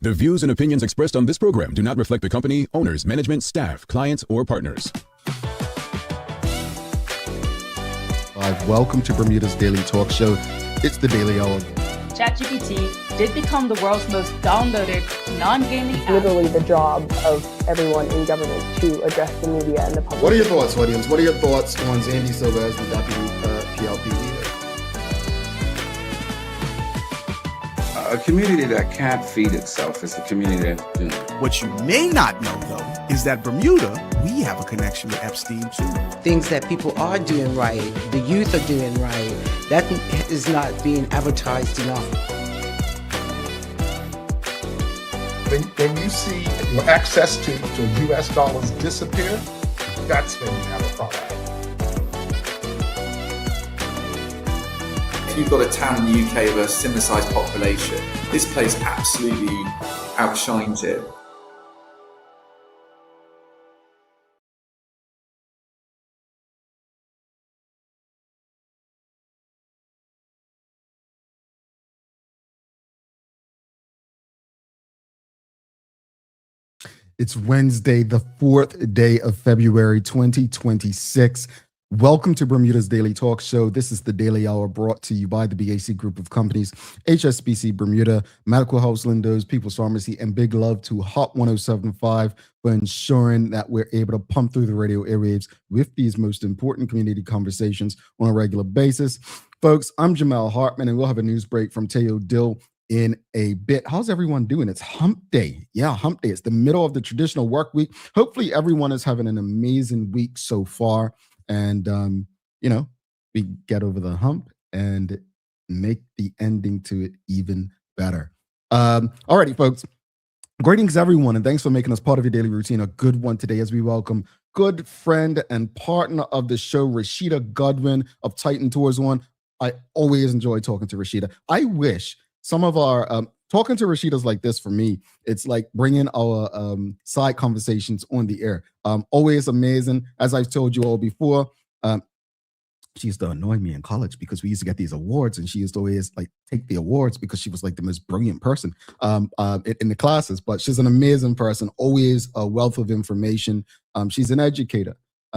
The views and opinions expressed on this program do not reflect the company, owners, management, staff, clients, or partners. Welcome to Bermuda's Daily Talk Show. It's the Daily Hour. ChatGPT did become the world's most downloaded non-gaming app. Literally the job of everyone in government to address the media and the public. What are your thoughts, audience? What are your thoughts on Zandy Silva as the deputy PLP leader? A community that can't feed itself is a community that, What you may not know, though, is that Bermuda, we have a connection with Epstein, too. Things that people are doing right, the youth are doing right, that is not being advertised enough. When you see your access to U.S. dollars disappear, that's when you have a problem. You've got a town in the UK with a similar sized population. This place absolutely outshines it. It's Wednesday, the 4th day of February, 2026. Welcome to Bermuda's Daily Talk Show. This is the Daily Hour brought to you by the BAC Group of Companies, HSBC Bermuda, Medical House Lindos, People's Pharmacy, and big love to Hot 1075 for ensuring that we're able to pump through the radio airwaves with these most important community conversations on a regular basis. Folks, I'm Jamal Hartman, and we'll have a news break from Teo Dill in a bit. How's everyone doing? It's hump day. Yeah, hump day. It's the middle of the traditional work week. Hopefully everyone is having an amazing week so far. And, we get over the hump and make the ending to it even better. Alrighty, folks. Greetings, everyone, and thanks for making us part of your daily routine. A good one today as we welcome good friend and partner of the show, Rashida Godwin of Titan Tours One. I always enjoy talking to Rashida. I wish some of our talking to Rashida's like this for me. It's like bringing our side conversations on the air. Always amazing. As I've told you all before, she used to annoy me in college because we used to get these awards, and she used to always like take the awards because she was like the most brilliant person in the classes. But she's an amazing person, always a wealth of information. She's an educator.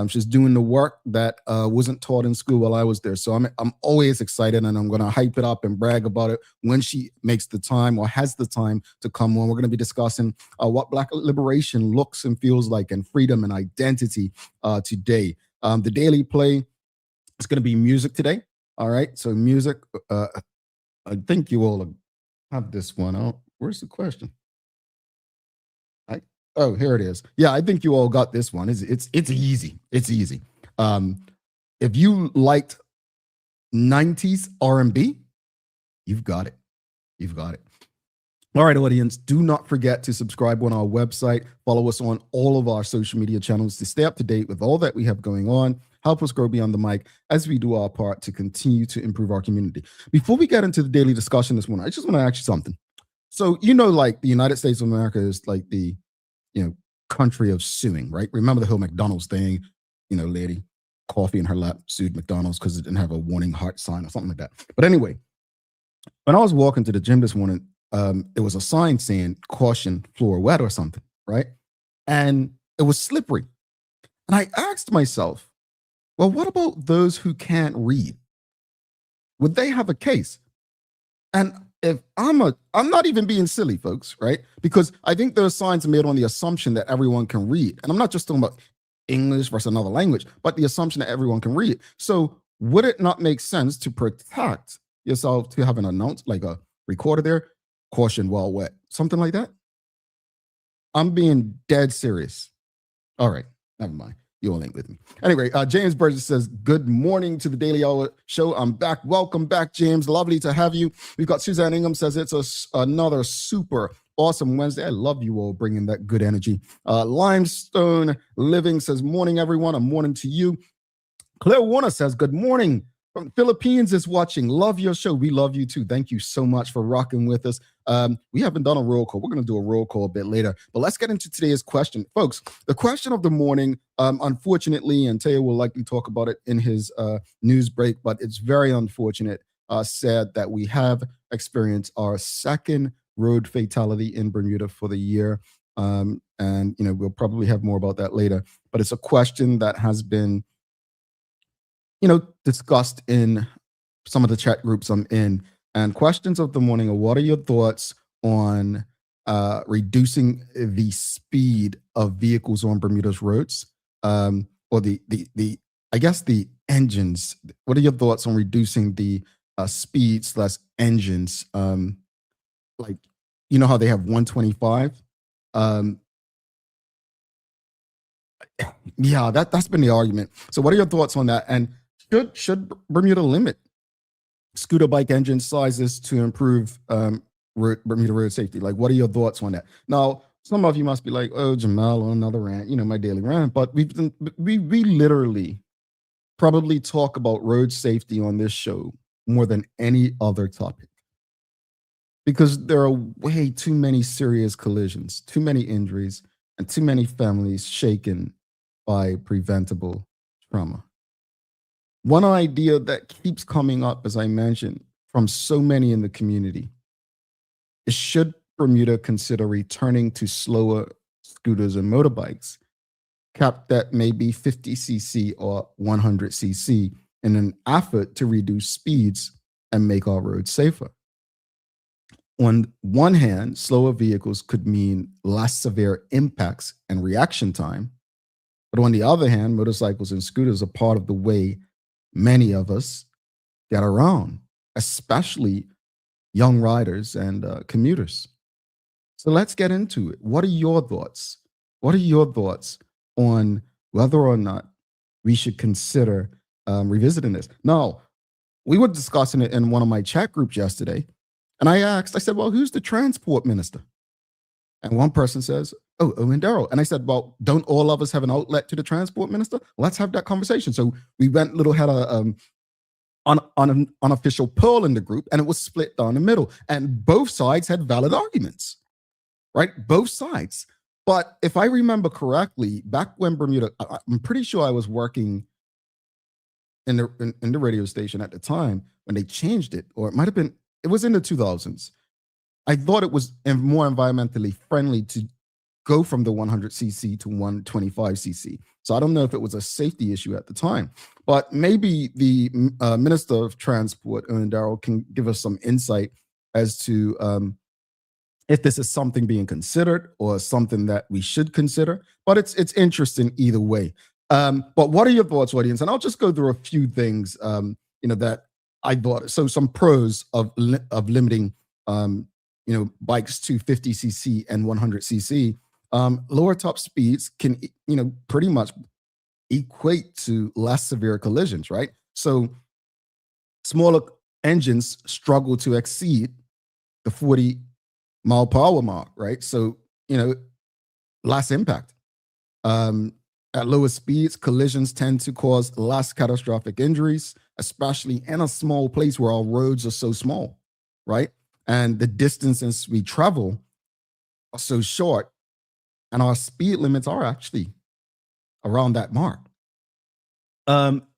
She's doing the work that wasn't taught in school while I was there. So I'm always excited, and I'm going to hype it up and brag about it when she makes the time or has the time to come on. We're going to be discussing what Black liberation looks and feels like, and freedom and identity today. The daily play is going to be music today. All right. So music, I think you all have this one. Oh, where's the question? Oh, here it is. Yeah, I think you all got this one. It's easy. It's easy. If you liked 90s R&B, you've got it. You've got it. All right, audience, do not forget to subscribe on our website. Follow us on all of our social media channels to stay up to date with all that we have going on. Help us grow beyond the mic as we do our part to continue to improve our community. Before we get into the daily discussion this morning, I just want to ask you something. So, like the United States of America is like the country of suing, right? Remember the whole McDonald's thing, lady, coffee in her lap, sued McDonald's because it didn't have a warning heart sign or something like that. But anyway, when I was walking to the gym this morning, there was a sign saying caution, floor wet or something, right? And it was slippery. And I asked myself, well, what about those who can't read? Would they have a case? And if I'm not even being silly, folks, right? Because I think those signs are made on the assumption that everyone can read. And I'm not just talking about English versus another language, but the assumption that everyone can read. So would it not make sense to protect yourself to have an announcement, like a recorder there, caution while wet, something like that? I'm being dead serious. All right, never mind. You all ain't with me. Anyway, James Burgess says, good morning to the Daily Hour show. I'm back. Welcome back, James. Lovely to have you. We've got Suzanne Ingham says it's another super awesome Wednesday. I love you all bringing that good energy. Limestone Living says, morning, everyone. A morning to you. Claire Warner says, good morning. From the Philippines is watching. Love your show. We love you too. Thank you so much for rocking with us. We haven't done a roll call. We're going to do a roll call a bit later. But let's get into today's question. Folks, the question of the morning, unfortunately, and Teo will likely talk about it in his news break, but it's very unfortunate, sad that we have experienced our second road fatality in Bermuda for the year. And, we'll probably have more about that later. But it's a question that has been, discussed in some of the chat groups I'm in. And questions of the morning are, what are your thoughts on reducing the speed of vehicles on Bermuda's roads? Or I guess the engines. What are your thoughts on reducing the speeds / engines? Like, how they have 125? Yeah, that's been the argument. So what are your thoughts on that? And should Bermuda limit scooter bike engine sizes to improve Bermuda road safety? Like, what are your thoughts on that? Now, some of you must be like, oh, Jamal, on another rant, my daily rant. But we literally probably talk about road safety on this show more than any other topic, because there are way too many serious collisions, too many injuries, and too many families shaken by preventable trauma. One idea that keeps coming up, as I mentioned, from so many in the community is, should Bermuda consider returning to slower scooters and motorbikes, capped at maybe 50cc or 100cc, in an effort to reduce speeds and make our roads safer? On one hand, slower vehicles could mean less severe impacts and reaction time. But on the other hand, motorcycles and scooters are part of the way many of us get around, especially young riders and commuters. So let's get into it. What are your thoughts? What are your thoughts on whether or not we should consider revisiting this? Now, we were discussing it in one of my chat groups yesterday, and I said, well, who's the transport minister? And one person says, oh, Owen Darrell. And I said, well, don't all of us have an outlet to the transport minister? Let's have that conversation. So we had an unofficial poll in the group, and it was split down the middle. And both sides had valid arguments, right? Both sides. But if I remember correctly, back when Bermuda, I'm pretty sure I was working in the radio station at the time when they changed it, or it was in the 2000s. I thought it was more environmentally friendly to go from the 100cc to 125cc. So I don't know if it was a safety issue at the time, but maybe the Minister of Transport, Owen Darrell, can give us some insight as to if this is something being considered or something that we should consider. But it's interesting either way. But what are your thoughts, audience? And I'll just go through a few things, that I thought. So some pros of limiting, bikes to 50cc and 100cc. Lower top speeds can, pretty much equate to less severe collisions, right? So smaller engines struggle to exceed the 40-mile-per-hour mark, right? So, less impact. At lower speeds, collisions tend to cause less catastrophic injuries, especially in a small place where our roads are so small, right? And the distances we travel are so short, and our speed limits are actually around that mark.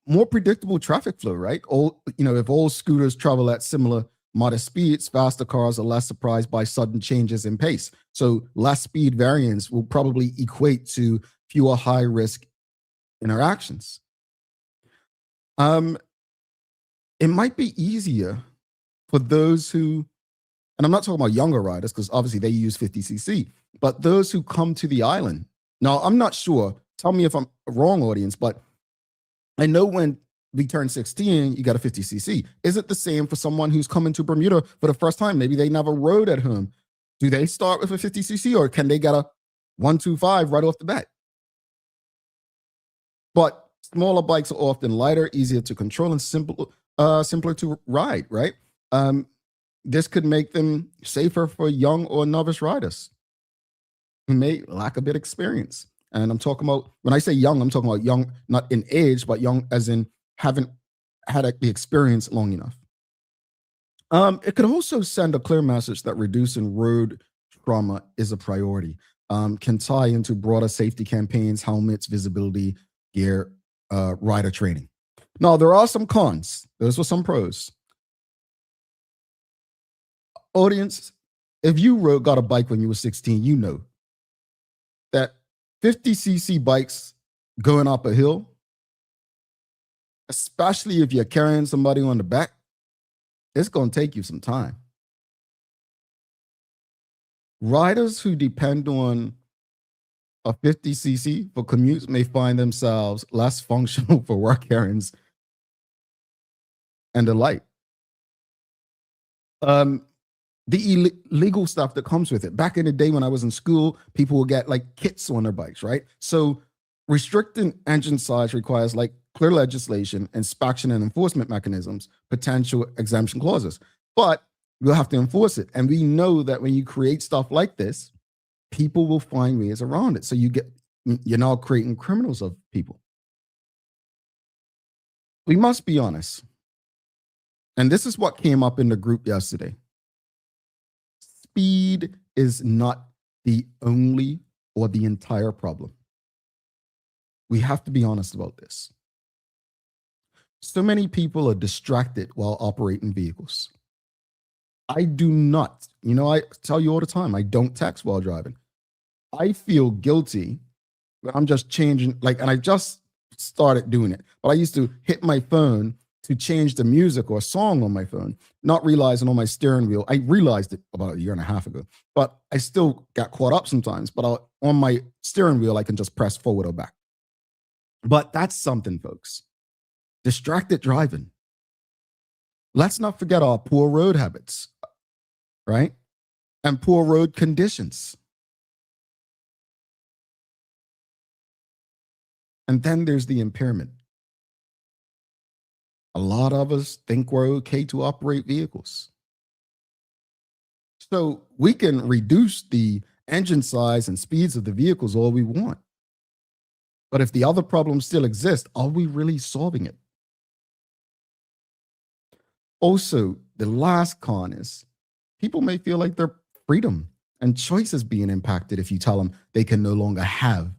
More predictable traffic flow, right? If all scooters travel at similar modest speeds, faster cars are less surprised by sudden changes in pace. So less speed variance will probably equate to fewer high-risk interactions. It might be easier for those who, and I'm not talking about younger riders because obviously they use 50cc, but those who come to the island. Now, I'm not sure. Tell me if I'm wrong, audience, but I know when we turn 16, you got a 50cc. Is it the same for someone who's coming to Bermuda for the first time? Maybe they never rode at home. Do they start with a 50cc, or can they get a 125 right off the bat? But smaller bikes are often lighter, easier to control, and simpler to ride, right? This could make them safer for young or novice riders who may lack a bit of experience. And I'm talking about, when I say young, I'm talking about young, not in age, but young as in haven't had the experience long enough. It could also send a clear message that reducing road trauma is a priority. Can tie into broader safety campaigns, helmets, visibility, gear, rider training. Now, there are some cons. Those were some pros. Audience, if you got a bike when you were 16, you know that 50cc bikes going up a hill, especially if you're carrying somebody on the back, it's going to take you some time. Riders who depend on a 50cc for commutes may find themselves less functional for work errands and the like. The illegal stuff that comes with it. Back in the day when I was in school, people would get like kits on their bikes, right? So restricting engine size requires like clear legislation, inspection and enforcement mechanisms, potential exemption clauses. But we'll have to enforce it. And we know that when you create stuff like this, people will find ways around it. So you're now creating criminals of people. We must be honest. And this is what came up in the group yesterday. Speed is not the only or the entire problem. We have to be honest about this. So many people are distracted while operating vehicles. I do not, I tell you all the time, I don't text while driving. I feel guilty when I'm just changing, and I just started doing it, but I used to hit my phone to change the music or a song on my phone, not realizing on my steering wheel. I realized it about a year and a half ago, but I still got caught up sometimes. But on my steering wheel, I can just press forward or back. But that's something, folks. Distracted driving. Let's not forget our poor road habits, right? And poor road conditions. And then there's the impairment. A lot of us think we're okay to operate vehicles. So we can reduce the engine size and speeds of the vehicles all we want. But if the other problems still exist, are we really solving it? Also, the last con is people may feel like their freedom and choice is being impacted if you tell them they can no longer have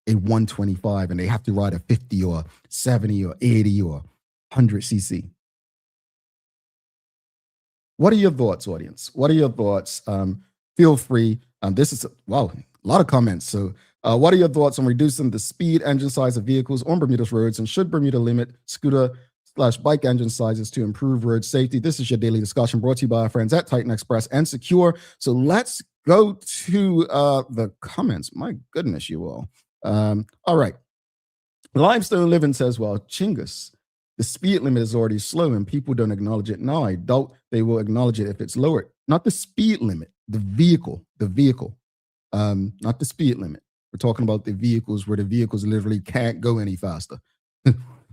a 125 and they have to ride a 50 or 70 or 80 or 100cc. What are your thoughts, audience? What are your thoughts? Feel free. This is, a lot of comments. So what are your thoughts on reducing the speed, engine size of vehicles on Bermuda's roads? And should Bermuda limit scooter/bike engine sizes to improve road safety? This is your daily discussion brought to you by our friends at Titan Express and Secure. So let's go to the comments. My goodness, you all. All right. Limestone Living says, well, Chingus, the speed limit is already slow and people don't acknowledge it now. I doubt they will acknowledge it if it's lowered. Not the speed limit, the vehicle, not the speed limit. We're talking about the vehicles where the vehicles literally can't go any faster.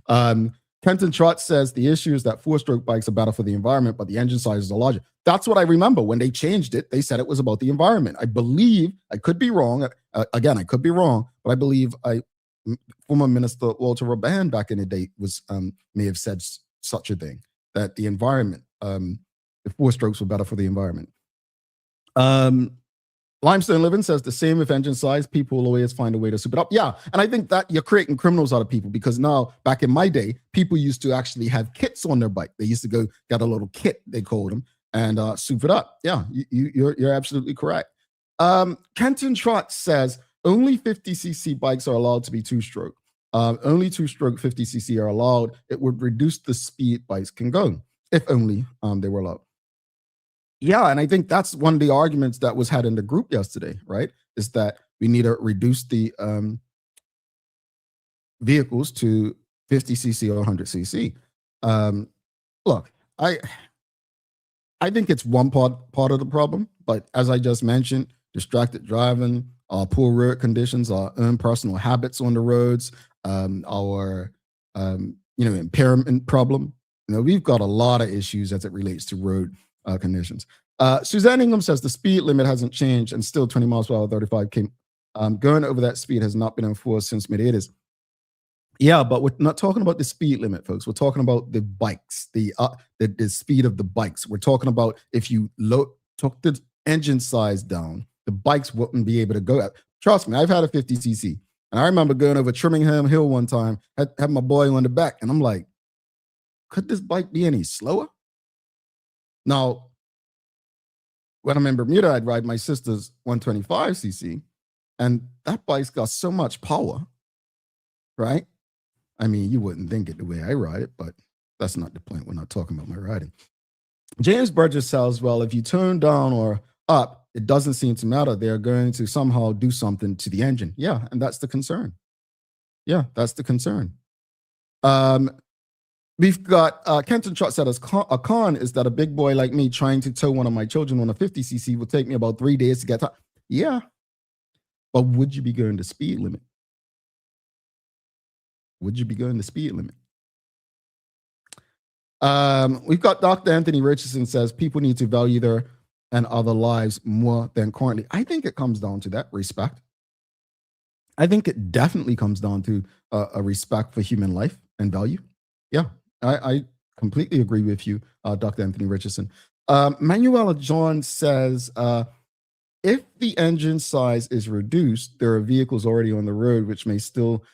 Kenton Trott says the issue is that four-stroke bikes are better for the environment, but the engine sizes are larger. That's what I remember. When they changed it, they said it was about the environment. I believe, I could be wrong. Again, I could be wrong, but I believe former Minister Walter Roban back in the day may have said such a thing, that the environment, the four strokes were better for the environment. Limestone Living says the same with engine size. People will always find a way to soup it up. Yeah, and I think that you're creating criminals out of people because now, back in my day, people used to actually have kits on their bike. They used to go get a little kit, they called them, and soup it up. Yeah, you're absolutely correct. Kenton Trott says only 50cc bikes are allowed to be two-stroke. Only two-stroke 50cc are allowed. It would reduce the speed bikes can go, if only they were allowed. Yeah, and I think that's one of the arguments that was had in the group yesterday, right? Is that we need to reduce the vehicles to 50cc or 100cc. Look, I think it's one part of the problem, but as I just mentioned, distracted driving, poor road conditions, our own personal habits on the roads, our impairment problem. We've got a lot of issues as it relates to road conditions. Suzanne Ingham says the speed limit hasn't changed and still 20 miles per hour, 35 came. Going over that speed has not been enforced since mid-80s. Yeah, but we're not talking about the speed limit, folks. We're talking about the bikes, the speed of the bikes. We're talking about if you took the engine size down, the bikes wouldn't be able to go out. Trust me, I've had a 50cc. And I remember going over Trimingham Hill one time, had my boy on the back, and I'm like, could this bike be any slower? Now, when I'm in Bermuda, I'd ride my sister's 125cc, and that bike's got so much power, right? I mean, you wouldn't think it the way I ride it, but that's not the point. We're not talking about my riding. James Burgess says, well, if you turn down or up, it doesn't seem to matter. They're going to somehow do something to the engine. Yeah, and that's the concern. Yeah, that's the concern. We've got Kenton Trot said, a con is that a big boy like me trying to tow one of my children on a 50cc will take me about 3 days to get to. Yeah, but would you be going the speed limit? Would you be going the speed limit? We've got Dr. Anthony Richardson says people need to value their and other lives more than currently. I think it comes down to that respect. I think it definitely comes down to a respect for human life and value. Yeah, I completely agree with you, Dr. Anthony Richardson. Manuela John says, if the engine size is reduced, there are vehicles already on the road which may still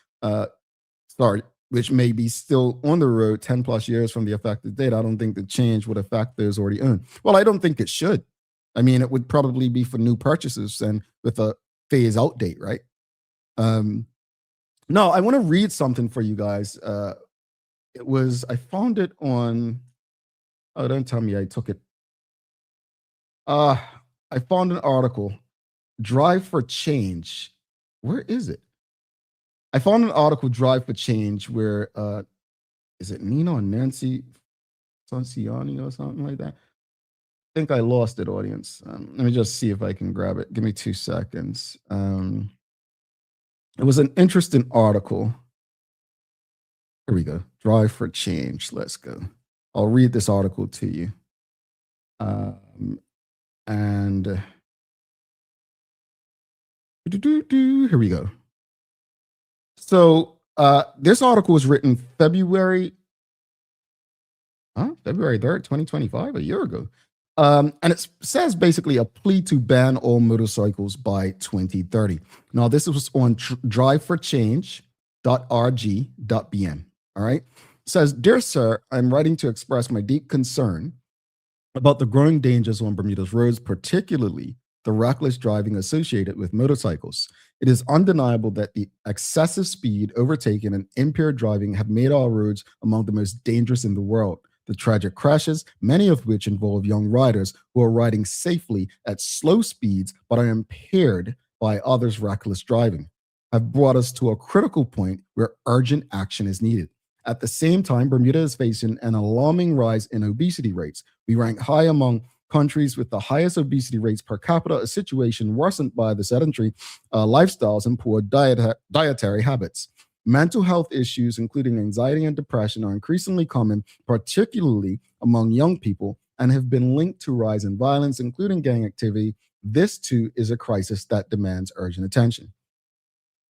which may be still on the road 10 plus years from the effective date. I don't think the change would affect those already owned. Well, I don't think it should. I mean, it would probably be for new purchases and with a phase out date, right? No, I want to read something for you guys. I found it on, oh, don't tell me I took it. I found an article, Drive for Change. Where is it? I found an article, Drive for Change, where, is it Nina or Nancy Sanciani or something like that? I think I lost it, audience. Let me just see if I can grab it. Give me 2 seconds. It was an interesting article. Here we go. Drive for Change. Let's go. I'll read this article to you. And here we go. So this article was written February 3rd, 2025, a year ago. And it says basically a plea to ban all motorcycles by 2030. Now, this was on driveforchange.rg.bm. All right. It says, Dear Sir, I'm writing to express my deep concern about the growing dangers on Bermuda's roads, particularly the reckless driving associated with motorcycles. It is undeniable that the excessive speed, overtaking, and impaired driving have made our roads among the most dangerous in the world. The tragic crashes, many of which involve young riders who are riding safely at slow speeds but are impaired by others' reckless driving, have brought us to a critical point where urgent action is needed. At the same time, Bermuda is facing an alarming rise in obesity rates. We rank high among countries with the highest obesity rates per capita, a situation worsened by the sedentary lifestyles and poor dietary habits. Mental health issues, including anxiety and depression, are increasingly common, particularly among young people, and have been linked to rise in violence, including gang activity. This, too, is a crisis that demands urgent attention.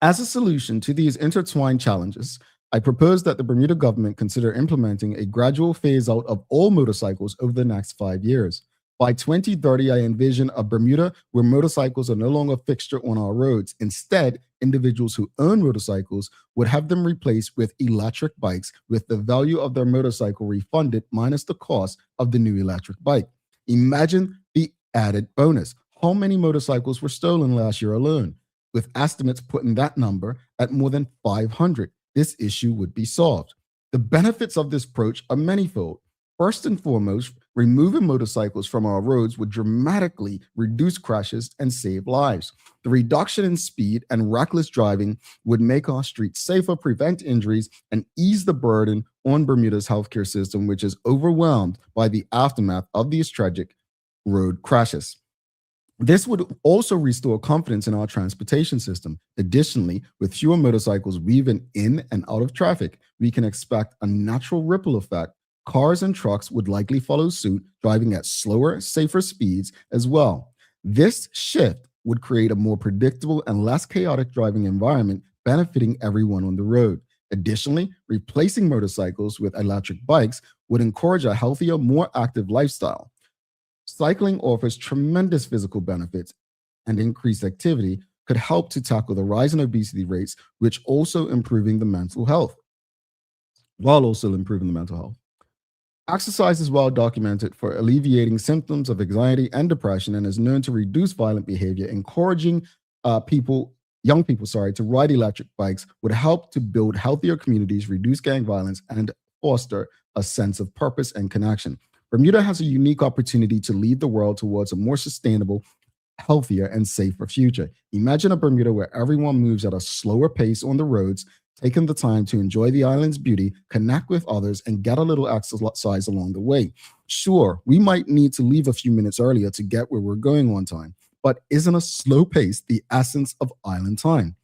As a solution to these intertwined challenges, I propose that the Bermuda government consider implementing a gradual phase out of all motorcycles over the next 5 years. By 2030, I envision a Bermuda where motorcycles are no longer a fixture on our roads. Instead, individuals who own motorcycles would have them replaced with electric bikes, with the value of their motorcycle refunded minus the cost of the new electric bike. Imagine the added bonus. How many motorcycles were stolen last year alone? With estimates putting that number at more than 500, this issue would be solved. The benefits of this approach are manifold. First and foremost, removing motorcycles from our roads would dramatically reduce crashes and save lives. The reduction in speed and reckless driving would make our streets safer, prevent injuries, and ease the burden on Bermuda's healthcare system, which is overwhelmed by the aftermath of these tragic road crashes. This would also restore confidence in our transportation system. Additionally, with fewer motorcycles weaving in and out of traffic, we can expect a natural ripple effect. Cars and trucks would likely follow suit, driving at slower, safer speeds as well. This shift would create a more predictable and less chaotic driving environment, benefiting everyone on the road. Additionally, replacing motorcycles with electric bikes would encourage a healthier, more active lifestyle. Cycling offers tremendous physical benefits, and increased activity could help to tackle the rise in obesity rates, while also improving the mental health. Exercise is well documented for alleviating symptoms of anxiety and depression and is known to reduce violent behavior. Encouraging young people, to ride electric bikes would help to build healthier communities, reduce gang violence, and foster a sense of purpose and connection. Bermuda has a unique opportunity to lead the world towards a more sustainable, healthier, and safer future. Imagine a Bermuda where everyone moves at a slower pace on the roads, taking the time to enjoy the island's beauty, connect with others, and get a little exercise along the way. Sure, we might need to leave a few minutes earlier to get where we're going on time, but isn't a slow pace the essence of island time?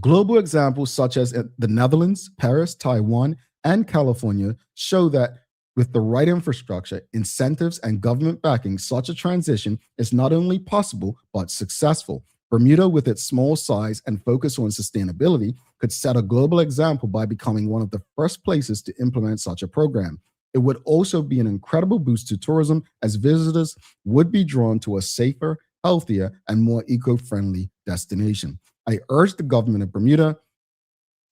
Global examples such as the Netherlands, Paris, Taiwan, and California show that with the right infrastructure, incentives, and government backing, such a transition is not only possible, but successful. Bermuda, with its small size and focus on sustainability, could set a global example by becoming one of the first places to implement such a program. It would also be an incredible boost to tourism, as visitors would be drawn to a safer, healthier, and more eco-friendly destination. I urge the government of Bermuda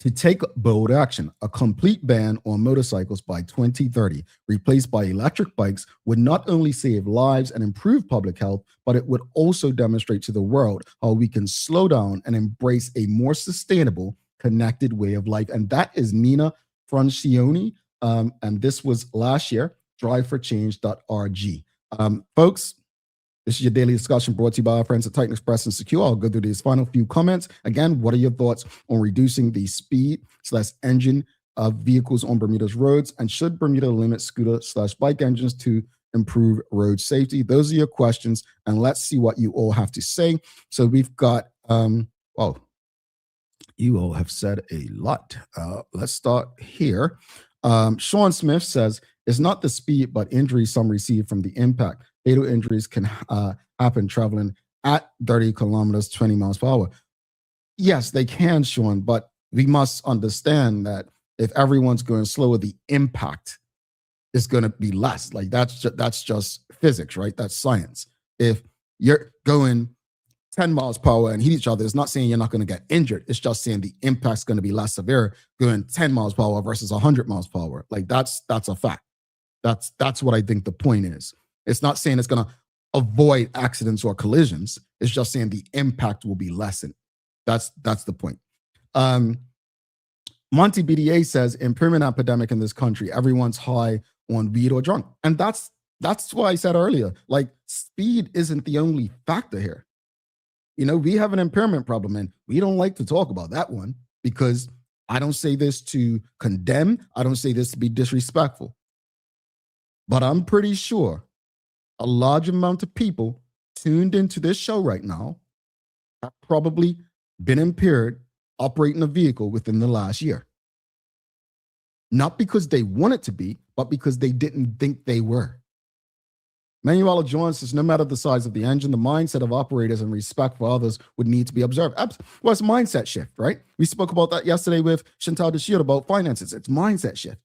to take bold action. A complete ban on motorcycles by 2030, replaced by electric bikes, would not only save lives and improve public health, but it would also demonstrate to the world how we can slow down and embrace a more sustainable, connected way of life. And that is Nina Francione. And this was last year, driveforchange.org. Folks, this is your daily discussion brought to you by our friends at Titan Express and Secure. I'll go through these final few comments. Again, what are your thoughts on reducing the speed/engine of vehicles on Bermuda's roads? And should Bermuda limit scooter/bike engines to improve road safety? Those are your questions. And let's see what you all have to say. So we've got, you all have said a lot. Let's start here. Sean Smith says, it's not the speed, but injuries some receive from the impact. Fatal injuries can happen traveling at 30 kilometers, 20 miles per hour. Yes, they can, Sean, but we must understand that if everyone's going slower, the impact is going to be less. Like that's just physics, right? That's science. If you're going 10 miles per hour and hit each other, it's not saying you're not going to get injured. It's just saying the impact's going to be less severe going 10 miles per hour versus 100 miles per hour. Like that's a fact. That's what I think the point is. It's not saying it's going to avoid accidents or collisions. It's just saying the impact will be lessened. That's the point. Monty BDA says, impairment epidemic in this country. Everyone's high on weed or drunk. And that's why I said earlier, like speed isn't the only factor here. You know, we have an impairment problem and we don't like to talk about that one because I don't say this to condemn. I don't say this to be disrespectful. But I'm pretty sure a large amount of people tuned into this show right now have probably been impaired operating a vehicle within the last year. Not because they wanted to be, but because they didn't think they were. Manuela Jones says, no matter the size of the engine, the mindset of operators and respect for others would need to be observed. Well, it's mindset shift, right? We spoke about that yesterday with Chantal Deshield about finances. It's mindset shift.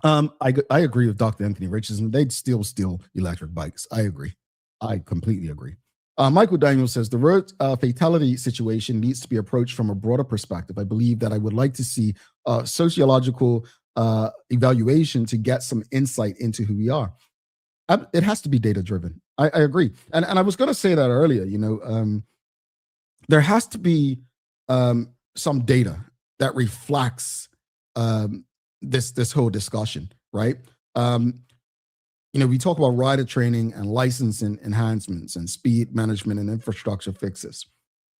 I agree with Dr. Anthony Richardson. They'd still steal electric bikes. I agree. I completely agree. Michael Daniels says, the road fatality situation needs to be approached from a broader perspective. I believe that I would like to see a sociological evaluation to get some insight into who we are. It has to be data driven. I agree. And I was going to say that earlier, you know, there has to be some data that reflects this whole discussion, right? You know, we talk about rider training and licensing enhancements and speed management and infrastructure fixes.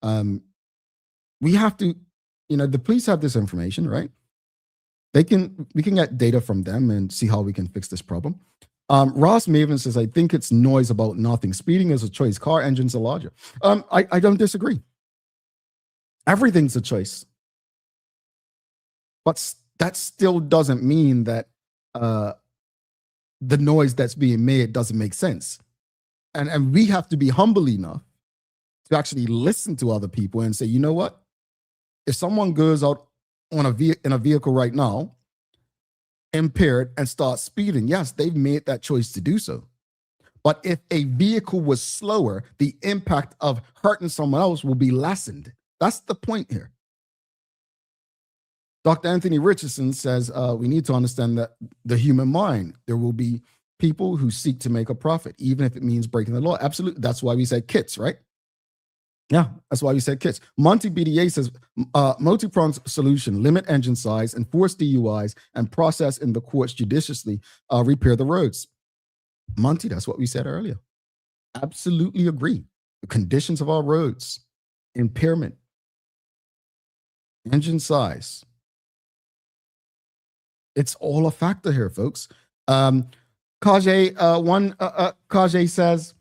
We have to, you know, the police have this information, right? We can get data from them and see how we can fix this problem. Ross Maven says, I think it's noise about nothing. Speeding is a choice. Car engines are larger. I don't disagree. Everything's a choice. But that still doesn't mean that the noise that's being made doesn't make sense. And we have to be humble enough to actually listen to other people and say, you know what? If someone goes out in a vehicle right now, impaired, and starts speeding, yes, they've made that choice to do so. But if a vehicle was slower, the impact of hurting someone else will be lessened. That's the point here. Dr. Anthony Richardson says we need to understand that the human mind, there will be people who seek to make a profit, even if it means breaking the law. Absolutely. That's why we said kits, right? Yeah, that's why we said kits. Monty BDA says multi-pronged solution, limit engine size, enforce DUIs, and process in the courts judiciously, repair the roads. Monty, that's what we said earlier. Absolutely agree. The conditions of our roads, impairment, engine size. It's all a factor here, folks. Kajay says,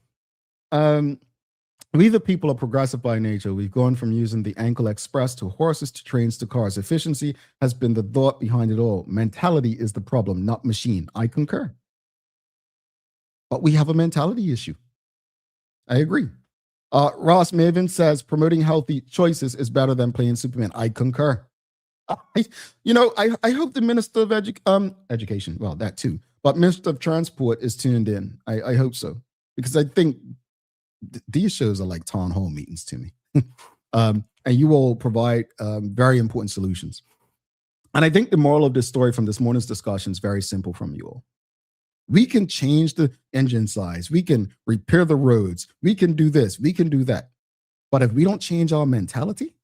we the people are progressive by nature. We've gone from using the ankle express to horses to trains to cars. Efficiency has been the thought behind it all. Mentality is the problem, not machine. I concur. But we have a mentality issue. I agree. Ross Maven says promoting healthy choices is better than playing Superman. I concur. I hope the Minister of Education, well, that too, but Minister of Transport is tuned in. I hope so, because I think these shows are like town hall meetings to me. And you all provide very important solutions. And I think the moral of this story from this morning's discussion is very simple from you all. We can change the engine size. We can repair the roads. We can do this. We can do that. But if we don't change our mentality,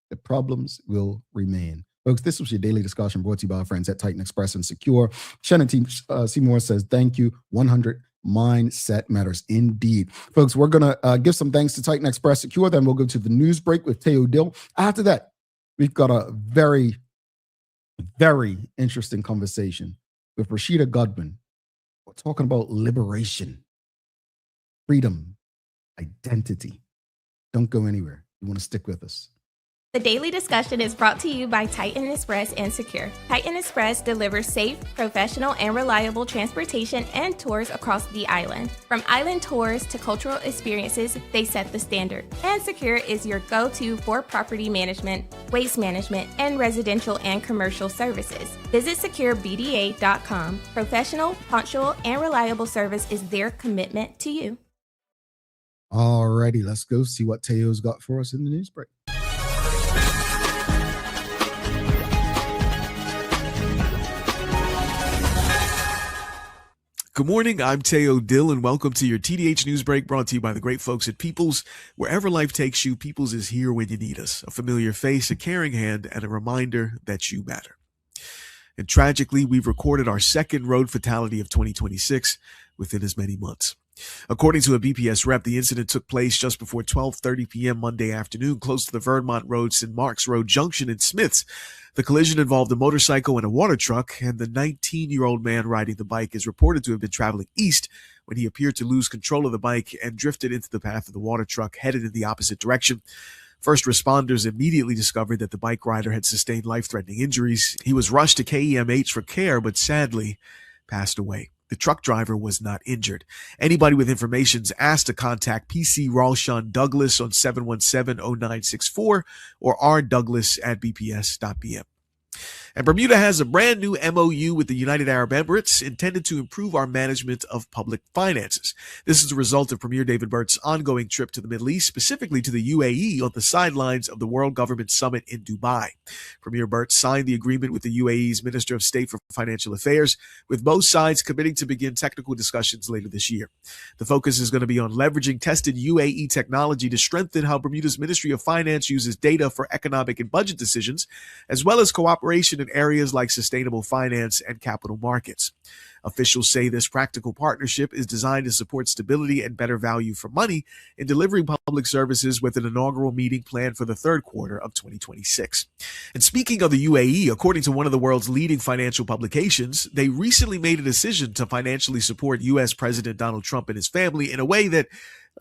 the problems will remain. Folks, this was your daily discussion brought to you by our friends at Titan Express and Secure. Shannon T. Seymour says, thank you. 100 mindset matters indeed. Folks, we're going to give some thanks to Titan Express Secure. Then we'll go to the news break with Teo Dill. After that, we've got a very, very interesting conversation with Rashida Godwin. We're talking about liberation, freedom, identity. Don't go anywhere. You want to stick with us. The daily discussion is brought to you by Titan Express and Secure. Titan Express delivers safe, professional, and reliable transportation and tours across the island. From island tours to cultural experiences, they set the standard. And Secure is your go-to for property management, waste management, and residential and commercial services. Visit securebda.com. Professional, punctual, and reliable service is their commitment to you. Alrighty, let's go see what Teo's got for us in the news break. Good morning, I'm Teo Dill, and welcome to your TDH News Break brought to you by the great folks at Peoples. Wherever life takes you, Peoples is here when you need us. A familiar face, a caring hand, and a reminder that you matter. And tragically, we've recorded our second road fatality of 2026 within as many months. According to a BPS rep, the incident took place just before 12:30 p.m. Monday afternoon, close to the Vermont Road, St. Mark's Road Junction in Smiths. The collision involved a motorcycle and a water truck, and the 19-year-old man riding the bike is reported to have been traveling east when he appeared to lose control of the bike and drifted into the path of the water truck headed in the opposite direction. First responders immediately discovered that the bike rider had sustained life-threatening injuries. He was rushed to KEMH for care, but sadly passed away. The truck driver was not injured. Anybody with information is asked to contact PC Ralshan Douglas on 717-0964 or rdouglas@bps.bm. And Bermuda has a brand new MOU with the United Arab Emirates intended to improve our management of public finances. This is a result of Premier David Bert's ongoing trip to the Middle East, specifically to the UAE, on the sidelines of the World Government Summit in Dubai. Premier Bert signed the agreement with the UAE's Minister of State for Financial Affairs, with both sides committing to begin technical discussions later this year. The focus is going to be on leveraging tested UAE technology to strengthen how Bermuda's Ministry of Finance uses data for economic and budget decisions, as well as cooperation in areas like sustainable finance and capital markets. Officials say this practical partnership is designed to support stability and better value for money in delivering public services, with an inaugural meeting planned for the third quarter of 2026. And speaking of the UAE, according to one of the world's leading financial publications, they recently made a decision to financially support U.S. President Donald Trump and his family in a way that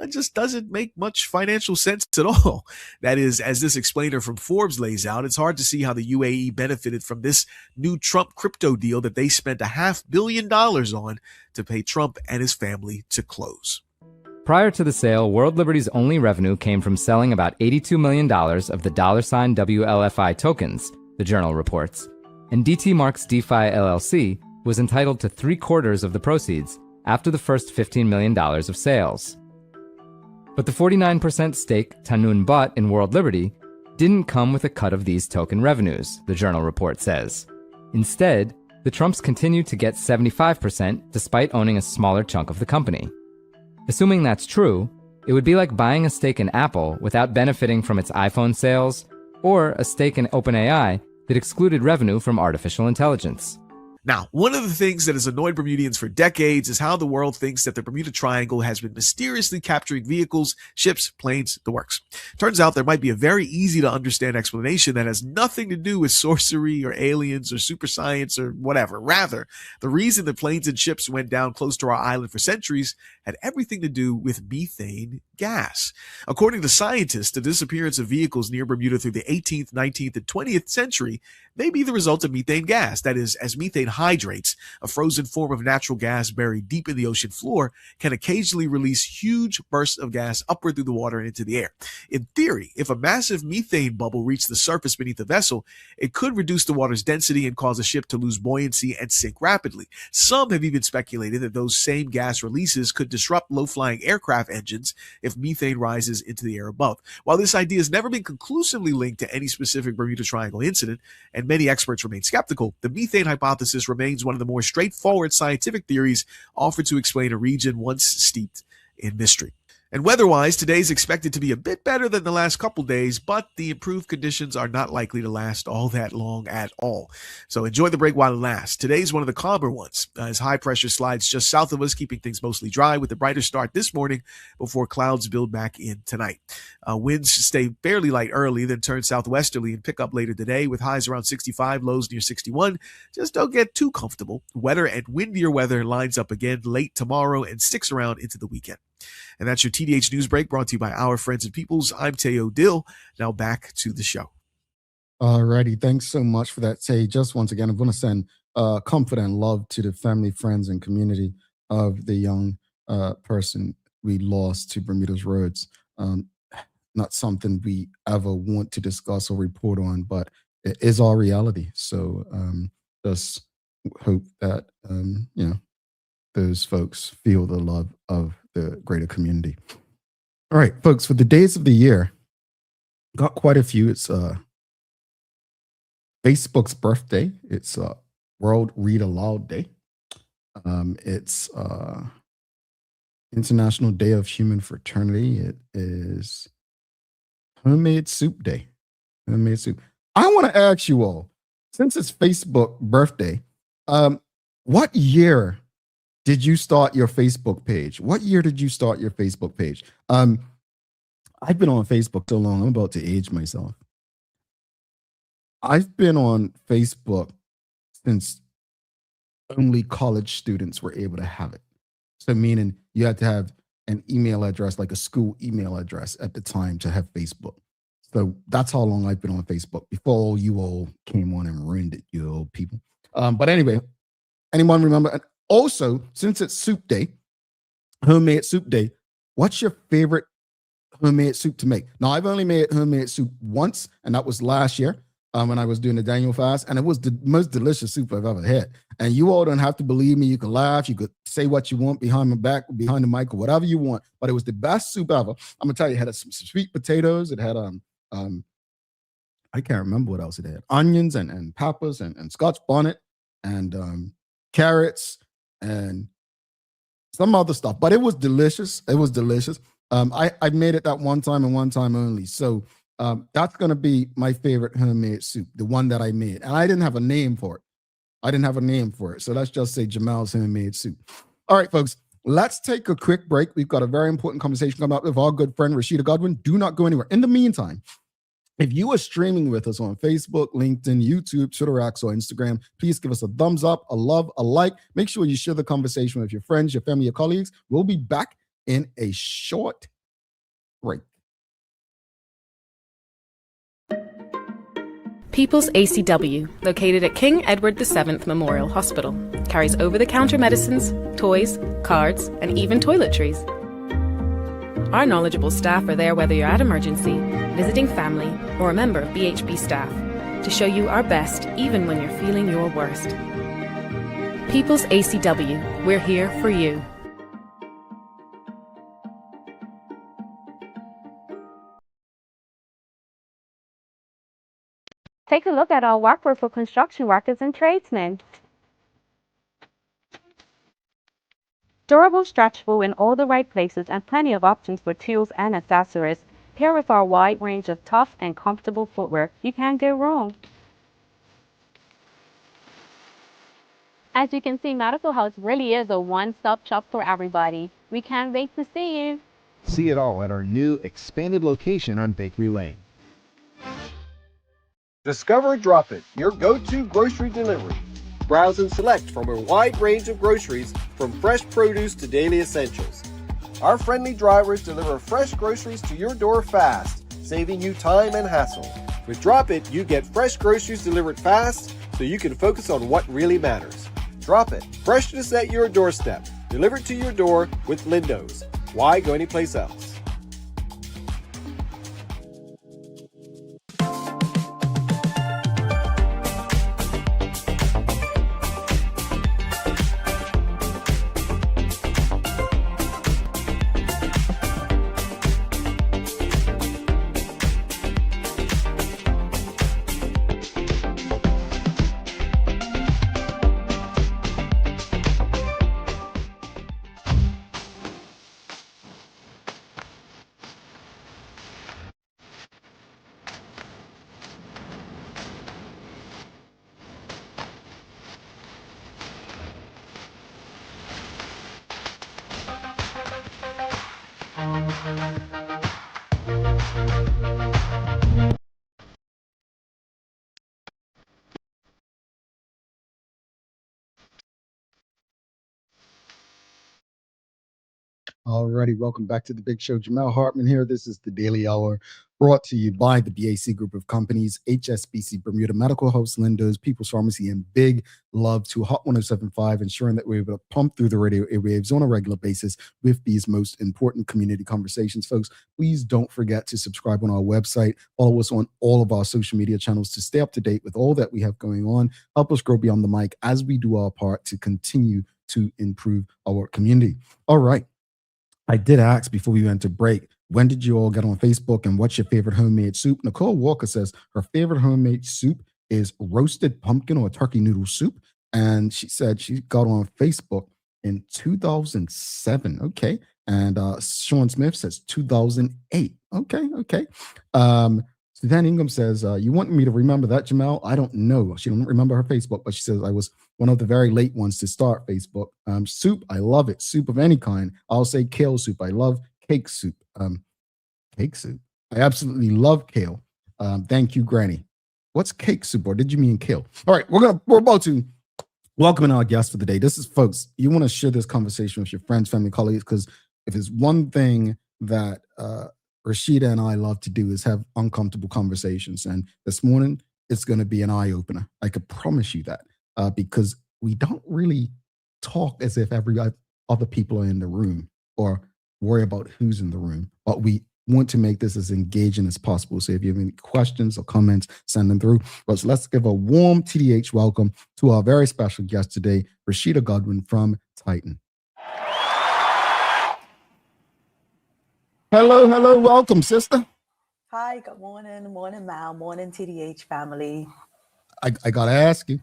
just doesn't make much financial sense at all. That is, as this explainer from Forbes lays out, it's hard to see how the UAE benefited from this new Trump crypto deal that they spent $500 million on to pay Trump and his family to close. Prior to the sale, World Liberty's only revenue came from selling about $82 million of the $ WLFI tokens, the journal reports. And DT Marks DeFi LLC was entitled to 3/4 of the proceeds after the first $15 million of sales. But the 49% stake Tanun bought in World Liberty didn't come with a cut of these token revenues, the Journal report says. Instead, the Trumps continued to get 75% despite owning a smaller chunk of the company. Assuming that's true, it would be like buying a stake in Apple without benefiting from its iPhone sales, or a stake in OpenAI that excluded revenue from artificial intelligence. Now, one of the things that has annoyed Bermudians for decades is how the world thinks that the Bermuda Triangle has been mysteriously capturing vehicles, ships, planes, the works. Turns out there might be a very easy to understand explanation that has nothing to do with sorcery or aliens or super science or whatever. Rather, the reason the planes and ships went down close to our island for centuries had everything to do with methane gas. According to scientists, the disappearance of vehicles near Bermuda through the 18th, 19th, and 20th century may be the result of methane gas. That is, as methane hydrates, a frozen form of natural gas buried deep in the ocean floor, can occasionally release huge bursts of gas upward through the water and into the air. In theory, if a massive methane bubble reached the surface beneath the vessel, it could reduce the water's density and cause a ship to lose buoyancy and sink rapidly. Some have even speculated that those same gas releases could disrupt low-flying aircraft engines if methane rises into the air above. While this idea has never been conclusively linked to any specific Bermuda Triangle incident, and many experts remain skeptical, the methane hypothesis remains one of the more straightforward scientific theories offered to explain a region once steeped in mystery. And weather-wise, today's expected to be a bit better than the last couple days, but the improved conditions are not likely to last all that long at all. So enjoy the break while it lasts. Today's one of the calmer ones, as high pressure slides just south of us, keeping things mostly dry with a brighter start this morning before clouds build back in tonight. Winds stay fairly light early, then turn southwesterly and pick up later today with highs around 65, lows near 61. Just don't get too comfortable. Wetter and windier weather lines up again late tomorrow and sticks around into the weekend. And that's your TDH News Break, brought to you by our friends and peoples. I'm Teo Dill. Now back to the show. All righty. Thanks so much for that, Tay. Just once again, I want to send comfort and love to the family, friends, and community of the young person we lost to Bermuda's roads. Not something we ever want to discuss or report on, but it is our reality. So just hope that, those folks feel the love of the greater community. All right, folks, for the days of the year, got quite a few. It's Facebook's birthday. It's World Read Aloud Day. It's International Day of Human Fraternity. It is Homemade Soup Day. Homemade soup. I want to ask you all, since it's Facebook birthday, what year did you start your Facebook page? What year did you start your Facebook page? I've been on Facebook so long, I'm about to age myself. I've been on Facebook since only college students were able to have it. So meaning you had to have an email address, like a school email address at the time to have Facebook. So that's how long I've been on Facebook before you all came on and ruined it, you old people. But anyway, anyone remember? Also, since it's Soup Day, Homemade Soup Day, what's your favorite homemade soup to make? Now, I've only made homemade soup once, and that was last year when I was doing the Daniel fast, and it was the most delicious soup I've ever had. And you all don't have to believe me. You can laugh. You could say what you want behind my back, behind the mic, or whatever you want, but it was the best soup ever. I'm going to tell you, it had some sweet potatoes. It had, I can't remember what else it had. Onions and peppers and Scotch bonnet and carrots and some other stuff, but it was delicious. It was delicious. I made it that one time and one time only. So that's going to be my favorite homemade soup, the one that I made. And I didn't have a name for it. So let's just say Jamal's homemade soup. All right, folks, let's take a quick break. We've got a very important conversation coming up with our good friend, Rashida Godwin. Do not go anywhere. In the meantime, if you are streaming with us on Facebook, LinkedIn, YouTube, Twitter, X, or Instagram, please give us a thumbs up, a love, a like. Make sure you share the conversation with your friends, your family, your colleagues. We'll be back in a short break. People's ACW, located at King Edward VII Memorial Hospital, carries over-the-counter medicines, toys, cards, and even toiletries. Our knowledgeable staff are there whether you're at emergency, visiting family, or a member of BHB staff, to show you our best even when you're feeling your worst. People's ACW, we're here for you. Take a look at our workbook for construction workers and tradesmen. Durable, stretchable in all the right places, and plenty of options for tools and accessories. Paired with our wide range of tough and comfortable footwear, you can't go wrong. As you can see, Medical House really is a one-stop shop for everybody. We can't wait to see you. See it all at our new expanded location on Bakery Lane. Discover Drop It, your go-to grocery delivery. Browse and select from a wide range of groceries, from fresh produce to daily essentials. Our friendly drivers deliver fresh groceries to your door fast, saving you time and hassle. With Drop It, you get fresh groceries delivered fast so you can focus on what really matters. Drop It, freshness at your doorstep, delivered to your door with Lindo's. Why go anyplace else? Alrighty, welcome back to the Big Show. Jamel Hartman here. This is the Daily Hour, brought to you by the BAC Group of Companies, HSBC Bermuda, Medical House, Lindo's, People's Pharmacy, and big love to Hot 107.5, ensuring that we're able to pump through the radio airwaves on a regular basis with these most important community conversations. Folks, please don't forget to subscribe on our website. Follow us on all of our social media channels to stay up to date with all that we have going on. Help us grow beyond the mic as we do our part to continue to improve our community. All right. I did ask before we went to break, when did you all get on Facebook and what's your favorite homemade soup? Nicole Walker says her favorite homemade soup is roasted pumpkin or turkey noodle soup. And she said she got on Facebook in 2007. Okay. And Sean Smith says 2008. Okay. Suzanne Ingham says, you want me to remember that, Jamel? I don't know. She don't remember her Facebook, but she says I was one of the very late ones to start Facebook. Soup, I love it. Soup of any kind. I'll say kale soup. I love cake soup. Cake soup. I absolutely love kale. Thank you, Granny. What's cake soup, or did you mean kale? All right, we're about to welcome our guest for the day. This is, folks, you want to share this conversation with your friends, family, colleagues, because if there's one thing that Rashida and I love to do is have uncomfortable conversations. And this morning, it's going to be an eye-opener. I could promise you that, because we don't really talk as if every other people are in the room or worry about who's in the room. But we want to make this as engaging as possible. So if you have any questions or comments, send them through. But let's give a warm TDH welcome to our very special guest today, Rashida Godwin from Titan. Hello, welcome, sister. Hi, good morning, Mal, morning, TDH family. I gotta ask you.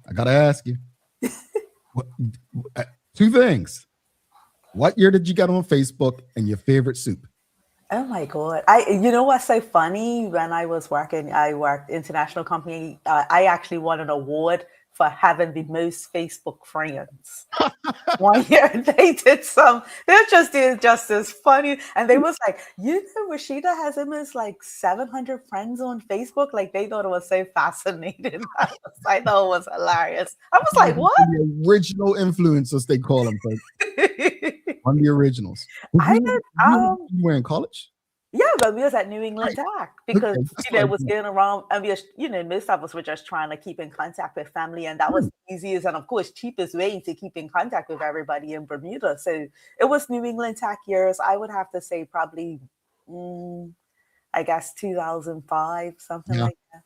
Two things. What year did you get on Facebook, and your favorite soup? Oh my God. You know what's so funny? When I worked international company, I actually won an award for having the most Facebook friends. 1 year they did just as funny. And they was like, Rashida has almost like 700 friends on Facebook. Like, they thought it was so fascinating. I thought it was hilarious. I was like, what? The original influencers, they call them. One of the originals. You were in college? Yeah, but we was at New England Tech because it was getting around, and most of us were just trying to keep in contact with family, and that was the easiest and of course cheapest way to keep in contact with everybody in Bermuda. So it was New England Tech years. I would have to say probably, I guess 2005, something like that.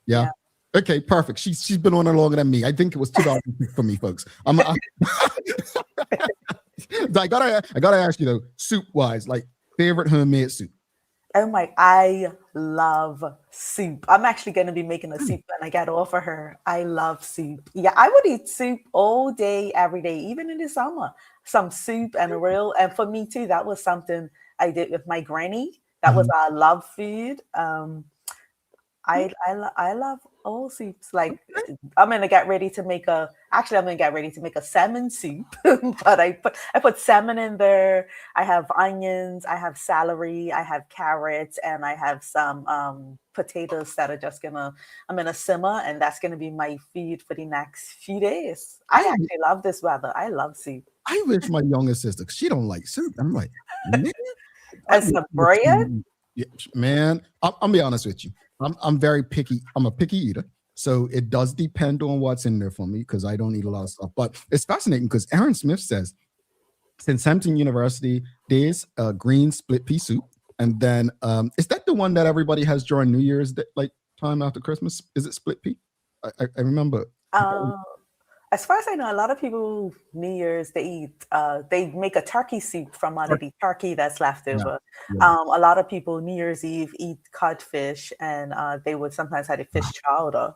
Yeah. Okay, perfect. She's been on it longer than me. I think it was 2006 for me, folks. I gotta ask you though, soup wise, like favorite homemade soup. Oh my, I love soup. I'm actually going to be making a soup when I get off of her. I love soup. Yeah, I would eat soup all day, every day, even in the summer. Some soup and a real, and for me too, that was something I did with my granny. That was our love food. I love all soups. Like I'm gonna get ready to make a. Actually, I'm gonna get ready to make a salmon soup. But I put salmon in there. I have onions. I have celery. I have carrots, and I have some potatoes that are just gonna. I'm gonna simmer, and that's gonna be my feed for the next few days. I actually love this weather. I love soup. I wish my younger sister, 'cause she don't like soup. I'm like, man, And some bread. yeah, man. I'll be honest with you. I'm very picky. I'm a picky eater. So it does depend on what's in there for me because I don't eat a lot of stuff. But it's fascinating because Aaron Smith says since Hampton University days, green split pea soup. And then is that the one that everybody has during New Year's like time after Christmas? Is it split pea? I remember. As far as I know, a lot of people New Year's they make a turkey soup from out of the turkey that's left over. Yeah. A lot of people New Year's Eve eat codfish, and they would sometimes have a fish chowder.